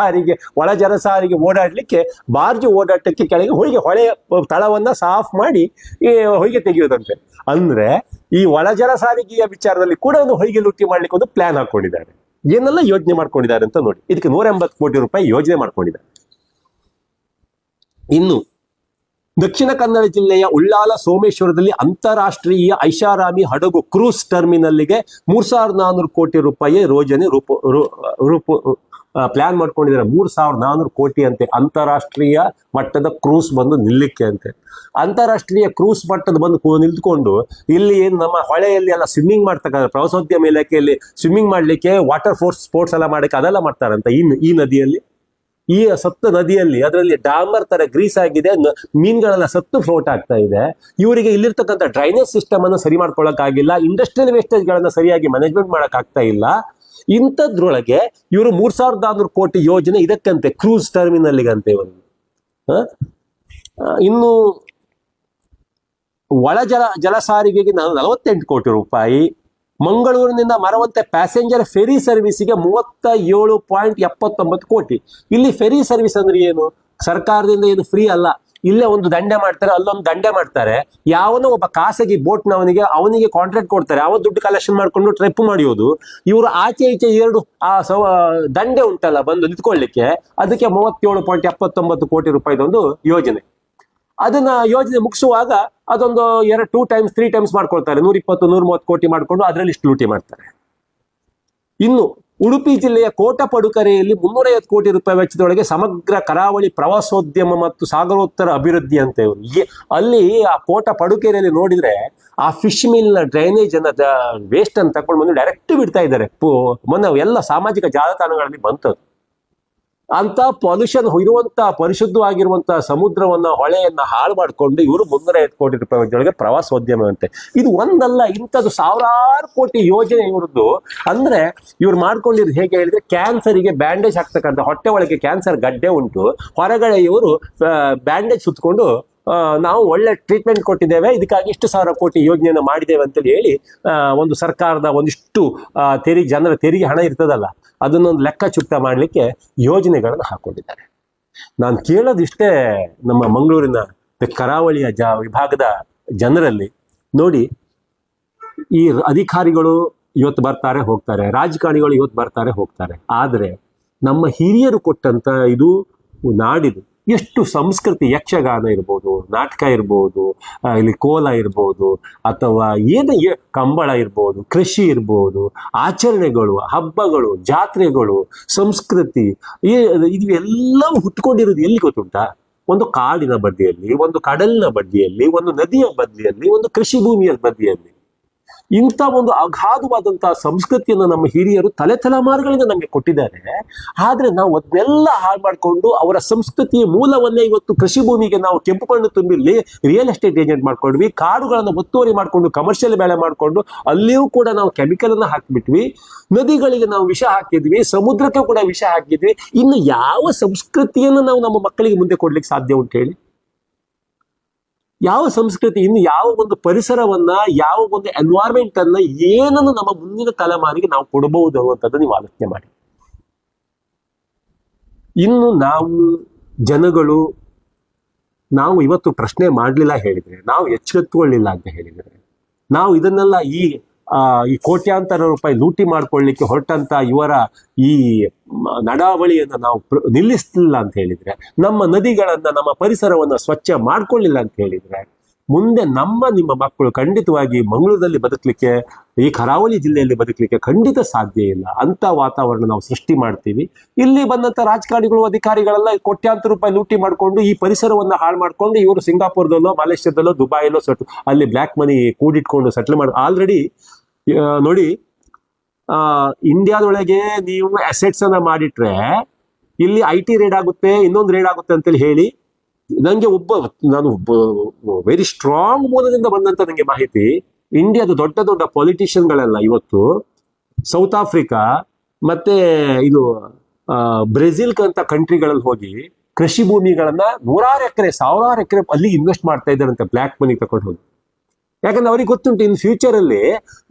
ಒಳ ಜಲ ಸಾರಿಗೆ ಓಡಾಡ್ಲಿಕ್ಕೆ, ಬಾರ್ಜ್ ಓಡಾಟಕ್ಕೆ ಕೆಳಗೆ ಹೊಳೆಯ ತಳವನ್ನ ಸಾಫ್ ಮಾಡಿ ಈ ಹೊಯ್ಗೆ ತೆಗೆಯೋದಂತೆ. ಅಂದ್ರೆ ಈ ಒಳ ಜಲ ಸಾರಿಗೆಯ ವಿಚಾರದಲ್ಲಿ ಕೂಡ ಒಂದು ಹೊಯ್ಗೆ ಲೂಟಿ ಮಾಡ್ಲಿಕ್ಕೆ ಒಂದು ಪ್ಲಾನ್ ಹಾಕೊಂಡಿದ್ದಾರೆ. ಏನೆಲ್ಲ ಯೋಜನೆ ಮಾಡ್ಕೊಂಡಿದ್ದಾರೆ ಅಂತ ನೋಡಿ. ಇದಕ್ಕೆ 180 ಕೋಟಿ ರೂಪಾಯಿ ಯೋಜನೆ ಮಾಡ್ಕೊಂಡಿದ್ದಾರೆ. ಇನ್ನು ದಕ್ಷಿಣ ಕನ್ನಡ ಜಿಲ್ಲೆಯ ಉಳ್ಳಾಲ ಸೋಮೇಶ್ವರದಲ್ಲಿ ಅಂತಾರಾಷ್ಟ್ರೀಯ ಐಷಾರಾಮಿ ಹಡಗು ಕ್ರೂಸ್ ಟರ್ಮಿನಲ್ಗೆ 3,400 ಕೋಟಿ ರೂಪಾಯಿ ಯೋಜನೆ ಪ್ಲಾನ್ ಮಾಡ್ಕೊಂಡಿದ್ದಾರೆ. 3,400 ಕೋಟಿ ಅಂತೆ ಅಂತಾರಾಷ್ಟ್ರೀಯ ಮಟ್ಟದ ಕ್ರೂಸ್ ಬಂದು ನಿಲ್ಲಕ್ಕೆ ಅಂತೆ. ಅಂತಾರಾಷ್ಟ್ರೀಯ ಕ್ರೂಸ್ ಮಟ್ಟದ ಬಂದು ನಿಂತ್ಕೊಂಡು ಇಲ್ಲಿ ಏನು ನಮ್ಮ ಹೊಳೆಯಲ್ಲಿ ಎಲ್ಲ ಸ್ವಿಮ್ಮಿಂಗ್ ಮಾಡ್ತಕ್ಕ ಪ್ರವಾಸೋದ್ಯಮ ಇಲಾಖೆಯಲ್ಲಿ ಸ್ವಿಮ್ಮಿಂಗ್ ಮಾಡ್ಲಿಕ್ಕೆ, ವಾಟರ್ ಸ್ಪೋರ್ಟ್ಸ್ ಎಲ್ಲ ಮಾಡಕ್ಕೆ ಅದೆಲ್ಲ ಮಾಡ್ತಾರಂತ ಈ ನದಿಯಲ್ಲಿ. ಈ ಸತ್ತ ನದಿಯಲ್ಲಿ ಅದರಲ್ಲಿ ಡಾಮರ್ ತರ ಗ್ರೀಸ್ ಆಗಿದೆ, ಮೀನುಗಳೆಲ್ಲ ಸತ್ತು ಫ್ಲೋಟ್ ಆಗ್ತಾ ಇದೆ. ಇವರಿಗೆ ಇಲ್ಲಿರ್ತಕ್ಕಂಥ ಡ್ರೈನೇಜ್ ಸಿಸ್ಟಮ್ ಅನ್ನು ಸರಿ ಮಾಡ್ಕೊಳಕ್ಕಾಗಿಲ್ಲ, ಇಂಡಸ್ಟ್ರಿಯಲ್ ವೇಸ್ಟೇಜ್ ಗಳನ್ನ ಸರಿಯಾಗಿ ಮ್ಯಾನೇಜ್ಮೆಂಟ್ ಮಾಡಕ್ ಆಗ್ತಾ ಇಲ್ಲ. ಇಂಥದ್ರೊಳಗೆ ಇವರು 3,400 ಕೋಟಿ ಯೋಜನೆ ಇದಕ್ಕಂತೆ, ಕ್ರೂಸ್ ಟರ್ಮಿನಲ್ಗಂತೆ ಇವರು. ಇನ್ನು ಒಳ ಜಲ ಸಾರಿಗೆಗೆ 48 ಕೋಟಿ ರೂಪಾಯಿ. ಮಂಗಳೂರಿನಿಂದ ಮರವಂತೆ ಪ್ಯಾಸೆಂಜರ್ ಫೆರಿ ಸರ್ವಿಸ್ಗೆ 37.79 ಕೋಟಿ. ಇಲ್ಲಿ ಫೆರಿ ಸರ್ವಿಸ್ ಅಂದ್ರೆ ಏನು? ಸರ್ಕಾರದಿಂದ ಏನು ಫ್ರೀ ಅಲ್ಲ. ಇಲ್ಲೇ ಒಂದು ದಂಡೆ ಮಾಡ್ತಾರೆ, ಅಲ್ಲೊಂದು ದಂಡೆ ಮಾಡ್ತಾರೆ. ಯಾವನೋ ಒಬ್ಬ ಖಾಸಗಿ ಅವನಿಗೆ ಕಾಂಟ್ರಾಕ್ಟ್ ಕೊಡ್ತಾರೆ, ಅವನು ದುಡ್ಡು ಕಲೆಕ್ಷನ್ ಮಾಡ್ಕೊಂಡು ಟ್ರಿಪ್ ಮಾಡಿಯೋದು. ಇವರು ಆಚೆ ಈಚೆ 2 ದಂಡೆ ಉಂಟಲ್ಲ ಬಂದು ನಿಂತ್ಕೊಳ್ಳಿಕ್ಕೆ, ಅದಕ್ಕೆ 37.79 ಕೋಟಿ ರೂಪಾಯಿದೊಂದು ಯೋಜನೆ. ಅದನ್ನ ಯೋಜನೆ ಮುಗಿಸುವಾಗ ಅದೊಂದು 2 ಟೈಮ್ಸ್ 3 ಟೈಮ್ಸ್ ಮಾಡ್ಕೊಳ್ತಾರೆ. 120-130 ಕೋಟಿ ಮಾಡ್ಕೊಂಡು ಅದರಲ್ಲಿ ಇಷ್ಟು ಲೂಟಿ ಮಾಡ್ತಾರೆ. ಇನ್ನು ಉಡುಪಿ ಜಿಲ್ಲೆಯ ಕೋಟ ಪಡುಕರೆಯಲ್ಲಿ 350 ಕೋಟಿ ರೂಪಾಯಿ ವೆಚ್ಚದೊಳಗೆ ಸಮಗ್ರ ಕರಾವಳಿ ಪ್ರವಾಸೋದ್ಯಮ ಮತ್ತು ಸಾಗರೋತ್ತರ ಅಭಿವೃದ್ಧಿ ಅಂತ ಇವರು. ಅಲ್ಲಿ ಆ ಕೋಟ ಪಡುಕೆರೆಯಲ್ಲಿ ನೋಡಿದ್ರೆ ಆ ಫಿಶ್ ಮಿಲ್ ಡ್ರೈನೇಜ್ ಅನ್ನ ವೇಸ್ಟ್ ಅನ್ನು ತಕೊಂಡು ಬಂದು ಡೈರೆಕ್ಟ್ ಬಿಡ್ತಾ ಇದ್ದಾರೆ. ಮೊನ್ನೆ ಎಲ್ಲ ಸಾಮಾಜಿಕ ಜಾಲತಾಣಗಳಲ್ಲಿ ಬಂತದ್ದು. ಅಂತ ಪೊಲ್ಯೂಷನ್ ಇರುವಂತ ಪರಿಶುದ್ಧವಾಗಿರುವಂತ ಸಮುದ್ರವನ್ನ, ಹೊಳೆಯನ್ನ ಹಾಳು ಮಾಡಿಕೊಂಡು ಇವರು 350 ಕೋಟಿ ರೂಪಾಯಿ ಒಳಗೆ ಪ್ರವಾಸೋದ್ಯಮ ಅಂತೆ. ಇದು ಒಂದಲ್ಲ, ಇಂಥದ್ದು 1000 ಕೋಟಿ ಯೋಜನೆ ಇವ್ರದ್ದು. ಅಂದ್ರೆ ಇವ್ರು ಮಾಡ್ಕೊಂಡಿರೋದು ಹೇಗೆ ಹೇಳಿದ್ರೆ, ಕ್ಯಾನ್ಸರಿಗೆ ಬ್ಯಾಂಡೇಜ್ ಹಾಕ್ತಕ್ಕಂಥ, ಹೊಟ್ಟೆ ಒಳಗೆ ಕ್ಯಾನ್ಸರ್ ಗಡ್ಡೆ ಉಂಟು, ಹೊರಗಡೆ ಇವರು ಬ್ಯಾಂಡೇಜ್ ಸುತ್ತಕೊಂಡು ನಾವು ಒಳ್ಳೆ ಟ್ರೀಟ್ಮೆಂಟ್ ಕೊಟ್ಟಿದ್ದೇವೆ, ಇದಕ್ಕಾಗಿ ಇಷ್ಟು 1000 ಕೋಟಿ ಯೋಜನೆಯನ್ನು ಮಾಡಿದ್ದೇವೆ ಅಂತೇಳಿ ಹೇಳಿ ಒಂದು ಸರ್ಕಾರದ ಒಂದಿಷ್ಟು ಜನರ ತೆರಿಗೆ ಹಣ ಇರ್ತದಲ್ಲ, ಅದನ್ನೊಂದು ಲೆಕ್ಕ ಚುಕ್ತ ಮಾಡಲಿಕ್ಕೆ ಯೋಜನೆಗಳನ್ನು ಹಾಕೊಂಡಿದ್ದಾರೆ. ನಾನು ಕೇಳೋದಿಷ್ಟೇ, ನಮ್ಮ ಮಂಗಳೂರಿನ ಕರಾವಳಿಯ ವಿಭಾಗದ ಜನರಲ್ಲಿ ನೋಡಿ, ಈ ಅಧಿಕಾರಿಗಳು ಇವತ್ತು ಬರ್ತಾರೆ ಹೋಗ್ತಾರೆ, ರಾಜಕಾರಣಿಗಳು ಇವತ್ತು ಬರ್ತಾರೆ ಹೋಗ್ತಾರೆ, ಆದರೆ ನಮ್ಮ ಹಿರಿಯರು ಕೊಟ್ಟಂತ ಇದು ನಾಡಿದು ಎಷ್ಟು ಸಂಸ್ಕೃತಿ, ಯಕ್ಷಗಾನ ಇರ್ಬೋದು, ನಾಟಕ ಇರ್ಬೋದು, ಇಲ್ಲಿ ಕೋಲ ಇರ್ಬೋದು, ಅಥವಾ ಏನು ಕಂಬಳ ಇರ್ಬೋದು, ಕೃಷಿ ಇರ್ಬೋದು, ಆಚರಣೆಗಳು, ಹಬ್ಬಗಳು, ಜಾತ್ರೆಗಳು, ಸಂಸ್ಕೃತಿ, ಇವೆಲ್ಲವೂ ಹುಟ್ಕೊಂಡಿರೋದು ಎಲ್ಲಿ ಗೊತ್ತುಂಟಾ? ಒಂದು ಕಾಡಿನ ಬದಿಯಲ್ಲಿ, ಒಂದು ಕಡಲಿನ ಬದಿಯಲ್ಲಿ, ಒಂದು ನದಿಯ ಬದಿಯಲ್ಲಿ, ಒಂದು ಕೃಷಿ ಭೂಮಿಯ ಬದಿಯಲ್ಲಿ. ಇಂಥ ಒಂದು ಅಗಾಧವಾದಂತಹ ಸಂಸ್ಕೃತಿಯನ್ನು ನಮ್ಮ ಹಿರಿಯರು ತಲೆಮಾರುಗಳಿಂದ ನಮಗೆ ಕೊಟ್ಟಿದ್ದಾರೆ. ಆದ್ರೆ ನಾವು ಅದನ್ನೆಲ್ಲ ಹಾಳು ಮಾಡಿಕೊಂಡು ಅವರ ಸಂಸ್ಕೃತಿಯ ಮೂಲವನ್ನೇ ಇವತ್ತು ಕೃಷಿ ಭೂಮಿಗೆ ನಾವು ಕೆಂಪು ಮಣ್ಣು ತುಂಬಿರ್ಲಿ ರಿಯಲ್ ಎಸ್ಟೇಟ್ ಏಜೆಂಟ್ ಮಾಡ್ಕೊಂಡ್ವಿ, ಕಾಡುಗಳನ್ನು ಒತ್ತುವರಿ ಮಾಡಿಕೊಂಡು ಕಮರ್ಷಿಯಲ್ ಬೆಳೆ ಮಾಡಿಕೊಂಡು ಅಲ್ಲಿಯೂ ಕೂಡ ನಾವು ಕೆಮಿಕಲ್ ಅನ್ನ ಹಾಕಿಬಿಟ್ವಿ, ನದಿಗಳಿಗೆ ನಾವು ವಿಷ ಹಾಕಿದ್ವಿ, ಸಮುದ್ರಕ್ಕೆ ಕೂಡ ವಿಷ ಹಾಕಿದ್ವಿ. ಇನ್ನು ಯಾವ ಸಂಸ್ಕೃತಿಯನ್ನು ನಾವು ನಮ್ಮ ಮಕ್ಕಳಿಗೆ ಮುಂದೆ ಕೊಡ್ಲಿಕ್ಕೆ ಸಾಧ್ಯ ಉಂಟು ಹೇಳಿ? ಯಾವ ಸಂಸ್ಕೃತಿ, ಇನ್ನು ಯಾವ ಒಂದು ಪರಿಸರವನ್ನ, ಯಾವ ಒಂದು ಎನ್ವೈರ್ಮೆಂಟ್ ಅನ್ನ, ಏನನ್ನು ನಮ್ಮ ಮುಂದಿನ ತಲೆಮಾರಿಗೆ ನಾವು ಕೊಡಬಹುದು ಅನ್ನುವಂಥದ್ದು ನೀವು ಆಲೋಚನೆ ಮಾಡಿ. ಇನ್ನು ಜನಗಳು ನಾವು ಇವತ್ತು ಪ್ರಶ್ನೆ ಮಾಡಲಿಲ್ಲ ಹೇಳಿದ್ರೆ, ನಾವು ಎಚ್ಚೆತ್ತುಕೊಳ್ಳಿಲ್ಲ ಅಂತ ಹೇಳಿದ್ರೆ, ನಾವು ಇದನ್ನೆಲ್ಲ ಈ ಕೋಟ್ಯಾಂತರ ರೂಪಾಯಿ ಲೂಟಿ ಮಾಡ್ಕೊಳ್ಳಿಕ್ಕೆ ಹೊರಟಂತ ಇವರ ಈ ನಡಾವಳಿಯನ್ನು ನಾವು ನಿಲ್ಲಿಸಲಿಲ್ಲ ಅಂತ ಹೇಳಿದ್ರೆ, ನಮ್ಮ ನದಿಗಳನ್ನ, ನಮ್ಮ ಪರಿಸರವನ್ನ ಸ್ವಚ್ಛ ಮಾಡ್ಕೊಳ್ಳಿಲ್ಲ ಅಂತ ಹೇಳಿದ್ರೆ, ಮುಂದೆ ನಿಮ್ಮ ಮಕ್ಕಳು ಖಂಡಿತವಾಗಿ ಮಂಗಳೂರಲ್ಲಿ ಬದುಕಲಿಕ್ಕೆ, ಈ ಕರಾವಳಿ ಜಿಲ್ಲೆಯಲ್ಲಿ ಬದುಕಲಿಕ್ಕೆ ಖಂಡಿತ ಸಾಧ್ಯ ಇಲ್ಲ. ಅಂತ ವಾತಾವರಣ ನಾವು ಸೃಷ್ಟಿ ಮಾಡ್ತೀವಿ. ಇಲ್ಲಿ ಬಂದಂತ ರಾಜಕಾರಣಿಗಳು, ಅಧಿಕಾರಿಗಳೆಲ್ಲ ಕೋಟ್ಯಾಂತರ ರೂಪಾಯಿ ಲೂಟಿ ಮಾಡಿಕೊಂಡು ಈ ಪರಿಸರವನ್ನು ಹಾಳು ಮಾಡ್ಕೊಂಡು ಇವರು ಸಿಂಗಾಪುರದಲ್ಲೋ, ಮಲೇಷ್ಯಾದಲ್ಲೋ, ದುಬೈಯಲ್ಲೋ ಅಲ್ಲಿ ಬ್ಲ್ಯಾಕ್ ಮನಿ ಕೂಡಿಟ್ಕೊಂಡು ಸೆಟ್ಲ್ ಮಾಡಿ ಆಲ್ರೆಡಿ ನೋಡಿ, ಇಂಡಿಯಾದೊಳಗೆ ನೀವು ಅಸೆಟ್ಸ್ ಅನ್ನ ಮಾಡಿಟ್ರೆ ಇಲ್ಲಿ IT ರೇಡ್ ಆಗುತ್ತೆ, ಇನ್ನೊಂದು ರೇಡ್ ಆಗುತ್ತೆ ಅಂತೇಳಿ ಹೇಳಿ ನಂಗೆ ನಾನು ವೆರಿ ಸ್ಟ್ರಾಂಗ್ ಮೂಲದಿಂದ ಬಂದಂತ ನಂಗೆ ಮಾಹಿತಿ, ಇಂಡಿಯಾದ ದೊಡ್ಡ ದೊಡ್ಡ ಪೊಲಿಟಿಷಿಯನ್ಗಳೆಲ್ಲ ಇವತ್ತು ಸೌತ್ ಆಫ್ರಿಕಾ ಮತ್ತೆ ಇದು ಬ್ರೆಜಿಲ್ ಅಂತ ಕಂಟ್ರಿಗಳಲ್ಲಿ ಹೋಗಿ ಕೃಷಿ ಭೂಮಿಗಳನ್ನ 100 ಎಕರೆ 1000 ಎಕರೆ ಅಲ್ಲಿ ಇನ್ವೆಸ್ಟ್ ಮಾಡ್ತಾ ಇದ್ದಾರಂತೆ, ಬ್ಲ್ಯಾಕ್ ಮನಿ ತಗೊಂಡು ಹೋಗಿ. ಯಾಕಂದ್ರೆ ಅವ್ರಿಗೆ ಗೊತ್ತುಂಟು ಇನ್ ಫ್ಯೂಚರ್ ಅಲ್ಲಿ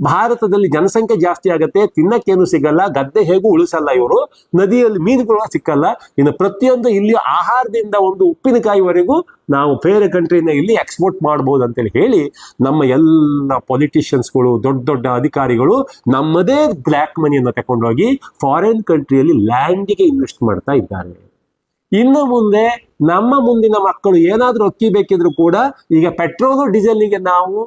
ಭಾರತದಲ್ಲಿ ಜನಸಂಖ್ಯೆ ಜಾಸ್ತಿ ಆಗತ್ತೆ, ತಿನ್ನಕ್ಕೇನು ಸಿಗಲ್ಲ, ಗದ್ದೆ ಹೇಗೂ ಉಳಿಸಲ್ಲ, ಇವರು ನದಿಯಲ್ಲಿ ಮೀನುಗಳು ಸಿಕ್ಕಲ್ಲ, ಇನ್ನು ಪ್ರತಿಯೊಂದು ಇಲ್ಲಿ ಆಹಾರದಿಂದ ಒಂದು ಉಪ್ಪಿನಕಾಯಿವರೆಗೂ ನಾವು ಬೇರೆ ಕಂಟ್ರಿನ ಇಲ್ಲಿ ಎಕ್ಸ್ಪೋರ್ಟ್ ಮಾಡಬಹುದು ಅಂತೇಳಿ ಹೇಳಿ ನಮ್ಮ ಎಲ್ಲ ಪೊಲಿಟಿಷಿಯನ್ಸ್ಗಳು, ದೊಡ್ಡ ದೊಡ್ಡ ಅಧಿಕಾರಿಗಳು ನಮ್ಮದೇ ಬ್ಲ್ಯಾಕ್ ಮನಿಯನ್ನು ತಗೊಂಡೋಗಿ ಫಾರಿನ್ ಕಂಟ್ರಿಯಲ್ಲಿ ಲ್ಯಾಂಡಿಗೆ ಇನ್ವೆಸ್ಟ್ ಮಾಡ್ತಾ ಇದ್ದಾರೆ. ಇನ್ನು ಮುಂದೆ ನಮ್ಮ ಮುಂದಿನ ಮಕ್ಕಳು ಏನಾದ್ರೂ ಅಕ್ಕಿ ಬೇಕಿದ್ರು ಕೂಡ ಈಗ ಪೆಟ್ರೋಲು ಡೀಸೆಲ್ಗೆ ನಾವು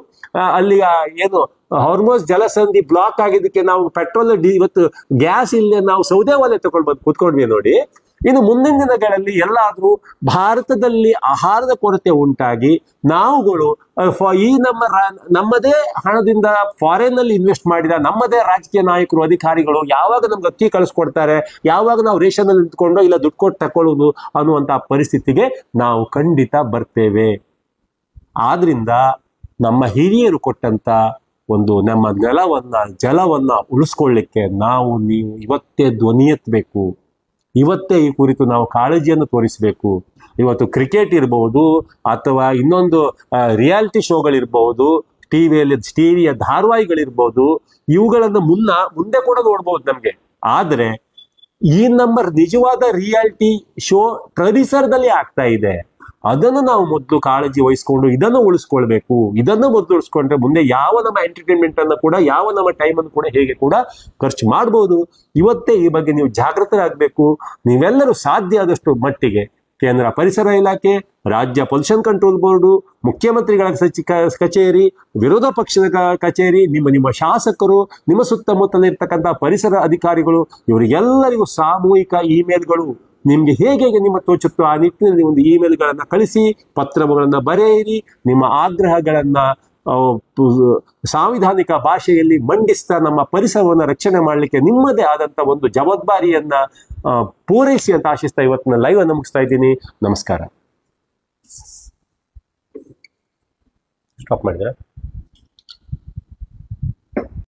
ಅಲ್ಲಿ ಏನು ಹಾರ್ಮೋಸ್ ಜಲಸಂಧಿ ಬ್ಲಾಕ್ ಆಗಿದ್ದಕ್ಕೆ ನಾವು ಪೆಟ್ರೋಲ್ ಇವತ್ತು ಗ್ಯಾಸ್ ಇಲ್ಲದೆ ನಾವು ಸೌದೆ ಒಲೆ ತಗೊಂಡು ಕೂತ್ಕೊಂಡ್ವಿ ನೋಡಿ. ಇನ್ನು ಮುಂದಿನ ದಿನಗಳಲ್ಲಿ ಎಲ್ಲಾದ್ರೂ ಭಾರತದಲ್ಲಿ ಆಹಾರದ ಕೊರತೆ ಉಂಟಾಗಿ ನಾವುಗಳು ಈ ನಮ್ಮದೇ ಹಣದಿಂದ ಫಾರಿನ್ ನಲ್ಲಿ ಇನ್ವೆಸ್ಟ್ ಮಾಡಿದ ನಮ್ಮದೇ ರಾಜಕೀಯ ನಾಯಕರು, ಅಧಿಕಾರಿಗಳು ಯಾವಾಗ ನಮ್ಗೆ ಅಕ್ಕಿ ಕಳಿಸ್ಕೊಡ್ತಾರೆ, ಯಾವಾಗ ನಾವು ರೇಷನ್ ಅಲ್ಲಿ ನಿಂತ್ಕೊಂಡು ಇಲ್ಲ ದುಡ್ಡು ಕೊಟ್ಟು ತಕೊಳ್ಳೋದು ಅನ್ನುವಂತ ಪರಿಸ್ಥಿತಿಗೆ ನಾವು ಖಂಡಿತ ಬರ್ತೇವೆ. ಆದ್ರಿಂದ ನಮ್ಮ ಹಿರಿಯರು ಕೊಟ್ಟಂತ ಒಂದು ನಮ್ಮ ನೆಲವನ್ನ ಜಲವನ್ನ ಉಳಿಸ್ಕೊಳ್ಳಿಕ್ಕೆ ನೀವು ಇವತ್ತೇ ಧ್ವನಿ ಎತ್ತಬೇಕು. ಇವತ್ತೇ ಈ ಕುರಿತು ನಾವು ಕಾಳಜಿಯನ್ನು ತೋರಿಸಬೇಕು. ಇವತ್ತು ಕ್ರಿಕೆಟ್ ಇರಬಹುದು ಅಥವಾ ಇನ್ನೊಂದು ರಿಯಾಲಿಟಿ ಶೋಗಳಿರ್ಬಹುದು, ಟಿವಿಯ ಧಾರಾವಾಹಿಗಳಿರ್ಬಹುದು, ಇವುಗಳನ್ನ ಮುಂದೆ ಕೂಡ ನೋಡ್ಬಹುದು ನಮ್ಗೆ. ಆದ್ರೆ ಈ ನಮ್ಮ ನಿಜವಾದ ರಿಯಾಲಿಟಿ ಶೋ ಪರಿಸರದಲ್ಲಿ ಆಗ್ತಾ ಇದೆ. ಅದನ್ನು ನಾವು ಮೊದಲು ಕಾಳಜಿ ವಹಿಸ್ಕೊಂಡು ಇದನ್ನು ಉಳಿಸ್ಕೊಳ್ಬೇಕು. ಇದನ್ನು ಮೊದಲು ಉಳಿಸ್ಕೊಂಡ್ರೆ ಮುಂದೆ ಯಾವ ನಮ್ಮ ಎಂಟರ್ಟೈನ್ಮೆಂಟ್ ಅನ್ನು ಕೂಡ, ಯಾವ ನಮ್ಮ ಟೈಮ್ ಅನ್ನು ಕೂಡ ಹೇಗೆ ಕೂಡ ಖರ್ಚು ಮಾಡ್ಬೋದು. ಇವತ್ತೇ ಈ ಬಗ್ಗೆ ನೀವು ಜಾಗೃತರಾಗಬೇಕು. ನೀವೆಲ್ಲರೂ ಸಾಧ್ಯ ಆದಷ್ಟು ಮಟ್ಟಿಗೆ ಕೇಂದ್ರ ಪರಿಸರ ಇಲಾಖೆ, ರಾಜ್ಯ ಪೊಲ್ಯೂಷನ್ ಕಂಟ್ರೋಲ್ ಬೋರ್ಡು, ಮುಖ್ಯಮಂತ್ರಿಗಳ ಕಚೇರಿ, ವಿರೋಧ ಪಕ್ಷದ ಕಚೇರಿ, ನಿಮ್ಮ ಶಾಸಕರು, ನಿಮ್ಮ ಸುತ್ತಮುತ್ತಲ ಇರ್ತಕ್ಕಂಥ ಪರಿಸರ ಅಧಿಕಾರಿಗಳು, ಇವರಿಗೆಲ್ಲರಿಗೂ ಸಾಮೂಹಿಕ ಇಮೇಲ್ಗಳು ನಿಮ್ಗೆ ಹೇಗೆ ನಿಮ್ಮ ತೋಚುತ್ತೋ ಆ ನಿಟ್ಟಿನಲ್ಲಿ ಒಂದು ಇಮೇಲ್ಗಳನ್ನ ಕಳಿಸಿ, ಪತ್ರಗಳನ್ನ ಬರೆಯಿರಿ, ನಿಮ್ಮ ಆಗ್ರಹಗಳನ್ನ ಸಾಂವಿಧಾನಿಕ ಭಾಷೆಯಲ್ಲಿ ಮಂಡಿಸ್ತಾ ನಮ್ಮ ಪರಿಸರವನ್ನು ರಕ್ಷಣೆ ಮಾಡಲಿಕ್ಕೆ ನಿಮ್ಮದೇ ಆದಂತ ಒಂದು ಜವಾಬ್ದಾರಿಯನ್ನ ಪೂರೈಸಿ ಅಂತ ಆಶಿಸ್ತಾ ಇವತ್ತಿನ ಲೈವ್ ಅನ್ನು ಮುಗಿಸ್ತಾ ಇದ್ದೀನಿ. ನಮಸ್ಕಾರ. ಸ್ಟಾಪ್ ಮಾಡಿದ್ರೆ